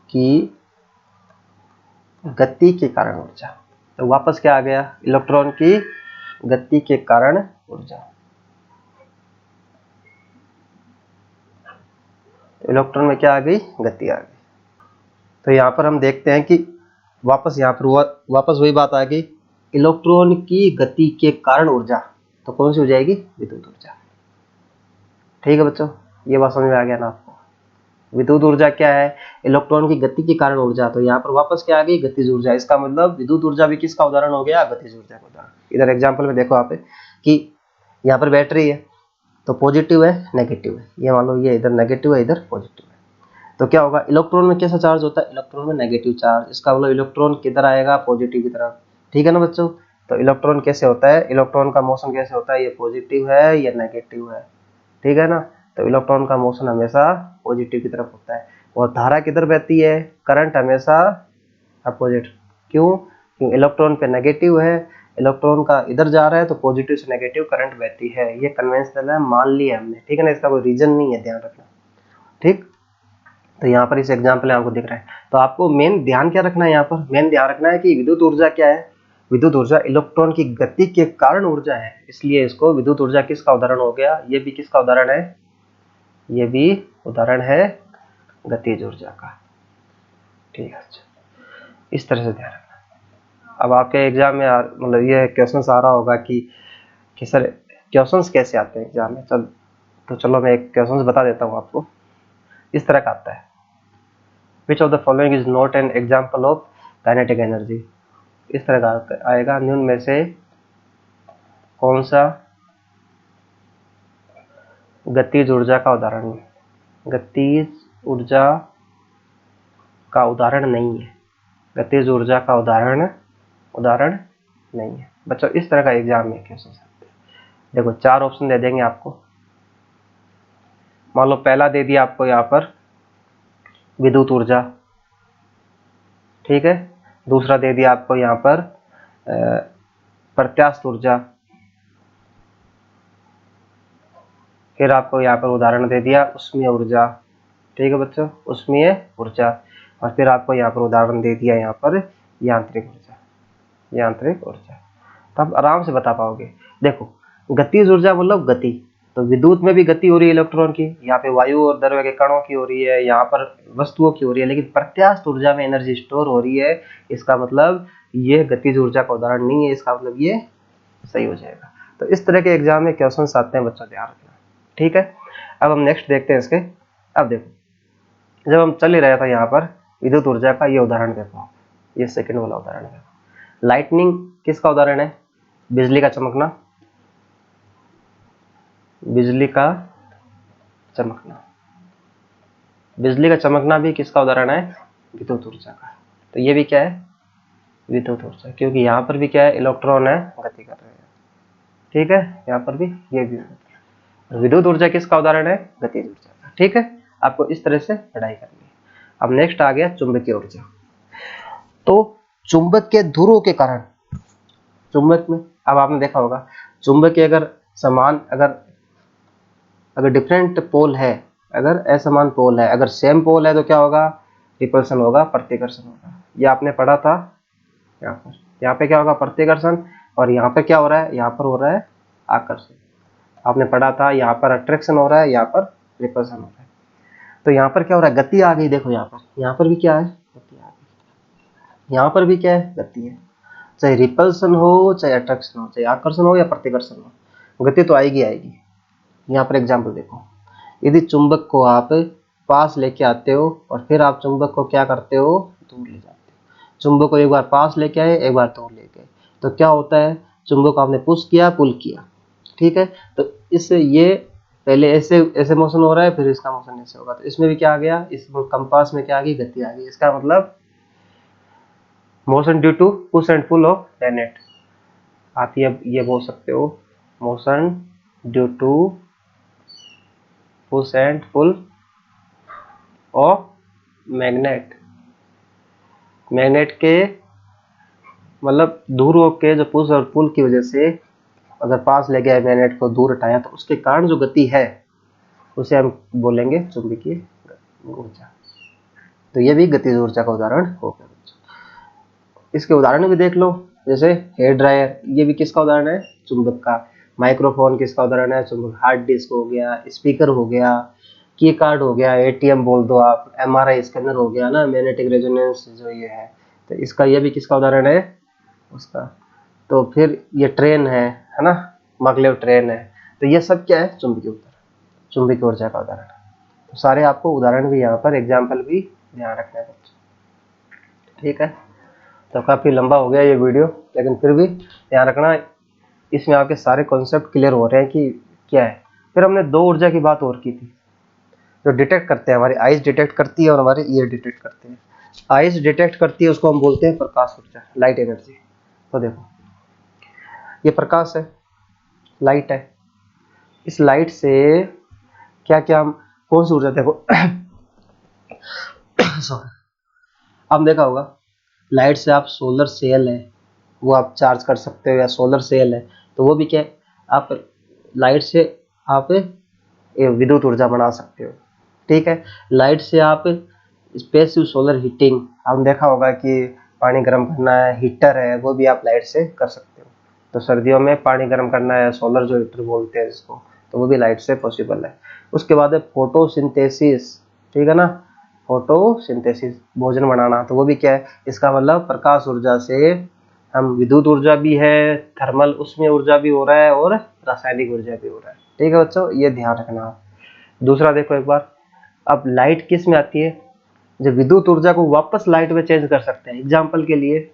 [SPEAKER 1] की गति के कारण ऊर्जा। तो वापस क्या आ गया, इलेक्ट्रॉन की गति के कारण ऊर्जा। तो इलेक्ट्रॉन में क्या आ गई, गति आ गई। तो यहाँ पर हम देखते हैं कि वापस यहाँ पर वापस वही बात आ गई, इलेक्ट्रॉन की गति के कारण ऊर्जा। तो कौन सी हो जाएगी, विद्युत ऊर्जा। ठीक है बच्चों, ये बात समझ में आ गया ना आपको। विद्युत ऊर्जा क्या है, इलेक्ट्रॉन की गति के कारण ऊर्जा। तो यहाँ पर वापस क्या आ गई, गतिज ऊर्जा। इसका मतलब विद्युत ऊर्जा भी किसका उदाहरण हो गया, गतिज ऊर्जा का उदाहरण। इधर एग्जाम्पल में देखो आप कि यहाँ पर बैटरी है, तो पॉजिटिव है, नेगेटिव है। ये मान लो ये इधर नेगेटिव है, इधर पॉजिटिव है। तो क्या होगा, इलेक्ट्रॉन में कैसा चार्ज होता है, इलेक्ट्रॉन में नेगेटिव चार्ज। इसका मतलब इलेक्ट्रॉन किधर आएगा, पॉजिटिव की तरफ। ठीक है ना बच्चों, तो इलेक्ट्रॉन कैसे होता है, इलेक्ट्रॉन का मोशन कैसे होता है, ये पॉजिटिव है या नेगेटिव है। ठीक है ना, तो इलेक्ट्रॉन का मोशन हमेशा पॉजिटिव की तरफ होता है। और धारा किधर बहती है, करंट हमेशा अपोजिट। क्यों? क्योंकि इलेक्ट्रॉन पे नेगेटिव है, इलेक्ट्रॉन का इधर जा रहा है तो पॉजिटिव से नेगेटिव करंट बहती है। ये कन्वेंशनल है, मान लिया हमने, ठीक है ना, इसका कोई रीजन नहीं है, ध्यान रखना। ठीक, तो यहाँ पर इस एग्जाम्पल में आपको दिख रहा है। तो आपको मेन ध्यान क्या रखना है, यहाँ पर मेन ध्यान रखना है कि विद्युत ऊर्जा क्या है। विद्युत ऊर्जा इलेक्ट्रॉन की गति के कारण ऊर्जा है, इसलिए इसको विद्युत ऊर्जा किसका उदाहरण हो गया, ये भी किसका उदाहरण है, ये भी उदाहरण है गतिज ऊर्जा का। ठीक है, इस तरह से ध्यान रखना। अब आपके एग्जाम में मतलब ये क्वेश्चन आ रहा होगा कि सर क्वेश्चंस कैसे आते हैं एग्जाम में। तो चलो मैं एक क्वेश्चन बता देता हूँ आपको। इस तरह का आता है, which of the following is not an example of kinetic energy. इस तरह का आएगा, निम्न में से कौन सा गतिज ऊर्जा का उदाहरण है। गतिज ऊर्जा का उदाहरण नहीं है, गतिज ऊर्जा का उदाहरण नहीं है। बच्चों इस तरह का एग्जाम में क्वेश्चन आते हैं। देखो 4 ऑप्शन दे देंगे आपको। मान लो पहला दे दिया आपको यहाँ पर विद्युत ऊर्जा, ठीक है। दूसरा दे दिया आपको यहाँ पर प्रत्यास्थ ऊर्जा। फिर आपको यहाँ पर उदाहरण दे दिया उष्मीय ऊर्जा, ठीक है बच्चों, उष्मीय ऊर्जा। और फिर आपको यहाँ पर उदाहरण दे दिया यहाँ पर यांत्रिक ऊर्जा। तो आप आराम से बता पाओगे। देखो गतिज ऊर्जा मतलब गति, तो विद्युत में भी गति हो रही है इलेक्ट्रॉन की, यहाँ पे वायु और द्रव्य के कणों की हो रही है, यहाँ पर वस्तुओं की हो रही है, लेकिन प्रत्यास्थ ऊर्जा में एनर्जी स्टोर हो रही है। इसका मतलब ये गतिज ऊर्जा का उदाहरण नहीं है, इसका मतलब ये सही हो जाएगा। तो इस तरह के एग्जाम में क्वेश्चन आते हैं बच्चों, ध्यान रखना, ठीक है। अब हम नेक्स्ट देखते हैं इसके। अब देखो जब हम चल ही रहा था यहाँ पर विद्युत ऊर्जा का, ये उदाहरण देखो आप, ये सेकंड वाला उदाहरण है। लाइटनिंग किसका उदाहरण है, बिजली का चमकना, बिजली का चमकना भी किसका उदाहरण है, विद्युत ऊर्जा का। तो ये भी क्या है, विद्युत ऊर्जा, क्योंकि यहाँ पर भी क्या है, इलेक्ट्रॉन है, गति कर रहे हैं, ठीक है। यहाँ पर भी ये भी विद्युत ऊर्जा किसका उदाहरण है, गतिज ऊर्जा का, ठीक है। आपको इस तरह से पढ़ाई करनी है। अब नेक्स्ट आ गया चुंबकीय ऊर्जा। तो चुंबक के ध्रुवों के कारण, चुंबक में अब आपने देखा होगा चुंबक के अगर समान अगर डिफरेंट पोल है, अगर असमान पोल है, अगर सेम पोल है तो क्या होगा, रिपल्सन होगा, प्रतिकर्षण होगा। ये आपने पढ़ा था। यहाँ पे क्या होगा, प्रतिकर्षण, और यहाँ पे क्या हो रहा है, यहाँ पर हो रहा है आकर्षण। आपने पढ़ा था यहाँ पर अट्रैक्शन हो रहा है, यहाँ पर रिपल्सन हो रहा है। तो यहाँ पर क्या हो रहा है, गति आ गई। देखो यहाँ पर भी क्या है, गति आ गई। यहाँ पर भी क्या है, गति है। चाहे रिपल्सन हो, चाहे अट्रैक्शन हो, चाहे आकर्षण हो या प्रतिकर्षण हो, गति तो आएगी। यहाँ पर एग्जाम्पल देखो, यदि चुंबक को आप पास लेके आते हो और फिर आप चुंबक को क्या करते हो, दूर ले जाते हो। चुंबक को एक बार पास लेके आए, एक बार दूर ले गए, तो क्या होता है, चुंबक को आपने पुश किया, पुल किया, ठीक है। तो इससे ये पहले ऐसे मोशन हो रहा है, फिर इसका मोशन ऐसे होगा। तो इसमें भी क्या आ गया, इस कंपास में क्या आ गई, गति आ गई। इसका मतलब motion due to push and pull of magnet. आप ये बोल सकते हो, motion due to push and pull of magnet. Magnet के मतलब ध्रुवों के जो पुश और पुल की वजह से अगर पास ले गया मैग्नेट को, दूर हटाया, तो उसके कारण जो गति है उसे हम बोलेंगे चुंबकीय ऊर्जा। तो ये भी गतिज ऊर्जा का उदाहरण हो गया। इसके उदाहरण भी देख लो, जैसे हेयर ड्रायर, ये भी किसका उदाहरण है, चुंबक का। माइक्रोफोन किसका उदाहरण है, चुंबक। हार्ड डिस्क हो गया, स्पीकर हो गया, की कार्ड हो गया, एटीएम बोल दो आप, एमआरआई स्कैनर हो गया ना, मैग्नेटिक रेजोनेंस जो ये है, तो इसका ये भी किसका उदाहरण है, उसका। तो फिर ये ट्रेन है ना, maglev ट्रेन है। तो ये सब क्या है, चुंबकीय ऊर्जा का उदाहरण। तो सारे आपको उदाहरण भी यहाँ पर, एग्जाम्पल भी ध्यान रखना है बच्चों, ठीक है। तो काफ़ी लंबा हो गया ये वीडियो, लेकिन फिर भी ध्यान रखना, इसमें आपके सारे कॉन्सेप्ट क्लियर हो रहे हैं कि क्या है। फिर हमने 2 ऊर्जा की बात और की थी, जो डिटेक्ट करते हैं, हमारी आइज डिटेक्ट करती है और हमारे ईयर डिटेक्ट करते हैं। आइज डिटेक्ट करती है, उसको हम बोलते हैं प्रकाश ऊर्जा, लाइट एनर्जी। तो देखो ये प्रकाश है, लाइट है। इस लाइट से क्या क्या हम कौन सी ऊर्जा, देखो सॉरी, अब देखा होगा लाइट से आप सोलर सेल है वो आप चार्ज कर सकते हो, या सोलर सेल है तो वो भी क्या है, आप लाइट से आप विद्युत ऊर्जा बना सकते हो। ठीक है, लाइट से आप स्पेसिव सोलर हीटिंग, आपने देखा होगा कि पानी गर्म करना है, हीटर है, वो भी आप लाइट से कर सकते हो। तो सर्दियों में पानी गर्म करना है, सोलर जो हीटर बोलते हैं जिसको, तो वो भी लाइट से पॉसिबल है। उसके बाद है फोटोसिंथेसिस, ठीक है ना, फोटोसिंथेसिस भोजन बनाना, तो वो भी क्या है, इसका मतलब प्रकाश ऊर्जा से हम विद्युत ऊर्जा भी है, थर्मल उसमें ऊर्जा भी हो रहा है और रासायनिक ऊर्जा भी हो रहा है। ठीक है बच्चों, ये ध्यान रखना। दूसरा देखो एक बार, अब लाइट किस में आती है, जब विद्युत ऊर्जा को वापस लाइट में चेंज कर सकते हैं। एग्जाम्पल के लिए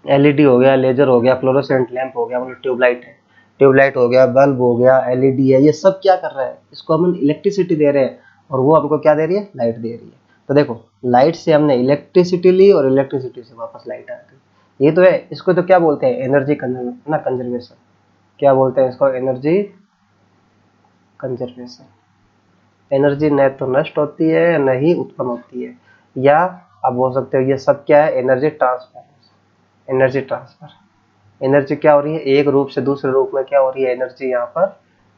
[SPEAKER 1] एलईडी हो गया, लेजर हो गया, फ्लोरोसेंट लैंप हो गया, मतलब ट्यूबलाइट है, ट्यूबलाइट हो गया, बल्ब हो गया, एलईडी है, ये सब क्या कर रहा है, इसको हम इलेक्ट्रिसिटी दे रहे हैं और वो हमको क्या दे रही है, लाइट दे रही है। तो देखो लाइट से हमने इलेक्ट्रिसिटी ली और इलेक्ट्रिसिटी से वापस लाइट आ गई, ये तो है। इसको तो क्या बोलते हैं, एनर्जी ना कंजर्वेशन, क्या बोलते हैं इसको, एनर्जी कंजर्वेशन। एनर्जी न तो नष्ट होती है न ही उत्पन्न होती है, या आप बोल सकते हो ये सब क्या है, energy transfer. Energy transfer, energy क्या हो रही है, एक रूप से दूसरे रूप में क्या हो रही है, एनर्जी यहाँ पर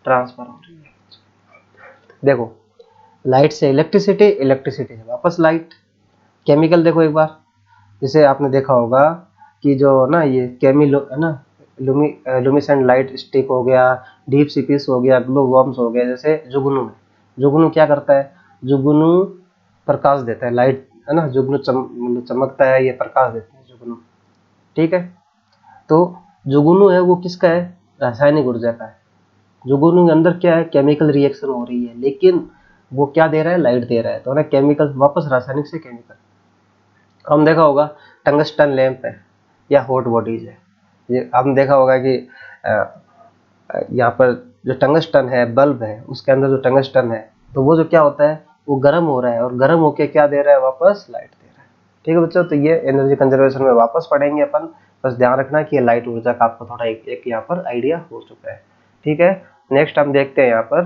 [SPEAKER 1] ट्रांसफर हो रही है। देखो लाइट से इलेक्ट्रिसिटी, इलेक्ट्रिसिटी से वापस लाइट। केमिकल देखो एक बार, जैसे आपने देखा होगा कि जो ना ये केमिलो है ना, लुमिसेंट लाइट स्टिक हो गया, डीप सी पीस हो गया, ग्लो वर्म्स हो गया, जैसे जुगनू है। जुगनू क्या करता है, जुगनू प्रकाश देता है, लाइट है ना, जुगनू मतलब चमकता है, ये प्रकाश देता है जुगनू। ठीक है, तो जुगनू है वो किसका है, रासायनिक ऊर्जा का है। जुगनू के अंदर क्या है, केमिकल रिएक्शन हो रही है, लेकिन वो क्या दे रहा है, लाइट दे रहा है। तो ना केमिकल वापस रासायनिक से केमिकल। हम देखा होगा टंगस्टन लैंप है या हॉट बॉडीज है, ये आपने देखा होगा कि यहाँ पर जो टंगस्टन है, बल्ब है, उसके अंदर जो टंगस्टन है, तो वो जो क्या होता है, वो गर्म हो रहा है और गर्म होके क्या दे रहा है, वापस लाइट दे रहा है। ठीक है बच्चों, तो ये एनर्जी कंजर्वेशन में वापस पढ़ेंगे अपन। बस ध्यान रखना कि ये लाइट ऊर्जा का आपको थोड़ा एक यहाँ पर आइडिया हो चुका है। ठीक है, नेक्स्ट हम देखते हैं यहाँ पर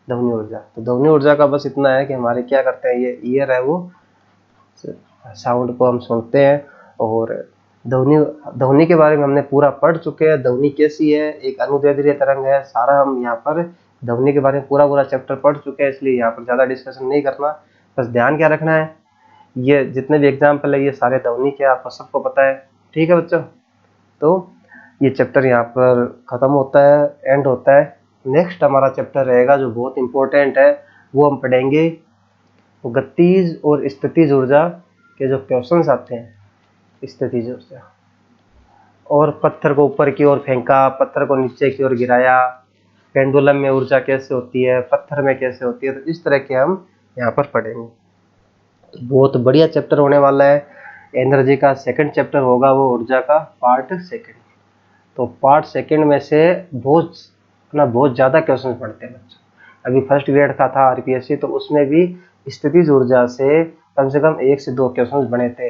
[SPEAKER 1] ध्वनि ऊर्जा। तो ध्वनि ऊर्जा का बस इतना है कि हमारे क्या करते हैं, ये ईयर है वो साउंड को हम सुनते हैं, और ध्वनि ध्वनि के बारे में हमने पूरा पढ़ चुके हैं। ध्वनि कैसी है, एक अनुदैर्ध्य तरंग है, सारा हम यहाँ पर ध्वनि के बारे में पूरा पूरा चैप्टर पढ़ चुके हैं, इसलिए यहाँ पर ज़्यादा डिस्कशन नहीं करना। बस ध्यान क्या रखना है, ये जितने भी एग्जाम्पल है ये सारे ध्वनि के आपको सबको पता है। ठीक है बच्चों, तो ये चैप्टर यहाँ पर ख़त्म होता है, एंड होता है। नेक्स्ट हमारा चैप्टर रहेगा जो बहुत इंपॉर्टेंट है, वो हम पढ़ेंगे गतिज और स्थितिज ऊर्जा के जो क्वेश्चंस आते हैं। स्थितिज ऊर्जा, और पत्थर को ऊपर की ओर फेंका, पत्थर को नीचे की ओर गिराया, पेंडुलम में ऊर्जा कैसे होती है, पत्थर में कैसे होती है, तो इस तरह के हम यहाँ पर पढ़ेंगे। तो बहुत बढ़िया चैप्टर होने वाला है। एनर्जी का सेकंड चैप्टर होगा वो ऊर्जा का पार्ट सेकंड। तो पार्ट सेकंड में से बहुत ज़्यादा क्वेश्चन पढ़ते हैं बच्चों। अभी फर्स्ट ग्रेड का था आरपीएससी, तो उसमें भी स्थितिज ऊर्जा से कम 1 से 2 क्वेश्चन बने थे।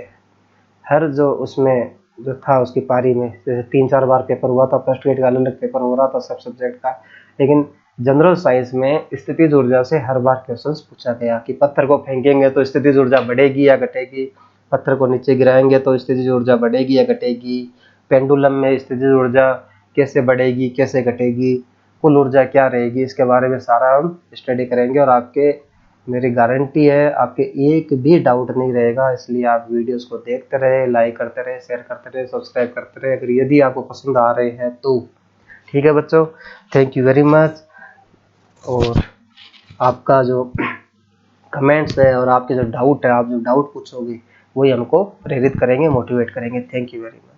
[SPEAKER 1] हर जो उसमें जो था उसकी पारी में, जैसे 3-4 बार पेपर हुआ था, फर्स्ट ग्रेड का अलग अलग पेपर हो रहा था सब सब्जेक्ट का, लेकिन जनरल साइंस में स्थितिज ऊर्जा से हर बार क्वेश्चंस पूछा गया कि पत्थर को फेंकेंगे तो स्थितिज ऊर्जा बढ़ेगी या घटेगी, पत्थर को नीचे गिराएंगे तो स्थितिज ऊर्जा बढ़ेगी या घटेगी, पेंडुलम में स्थितिज ऊर्जा कैसे बढ़ेगी कैसे घटेगी, कुल ऊर्जा क्या रहेगी, इसके बारे में सारा हम स्टडी करेंगे। और आपके, मेरी गारंटी है, आपके एक भी डाउट नहीं रहेगा। इसलिए आप वीडियोस को देखते रहे, लाइक करते रहे, शेयर करते रहे, सब्सक्राइब करते रहे, अगर यदि आपको पसंद आ रहे हैं तो। ठीक है बच्चों, थैंक यू वेरी मच। और आपका जो कमेंट्स है और आपके जो डाउट है, आप जो डाउट पूछोगे वही हमको प्रेरित करेंगे, मोटिवेट करेंगे। Thank you very much.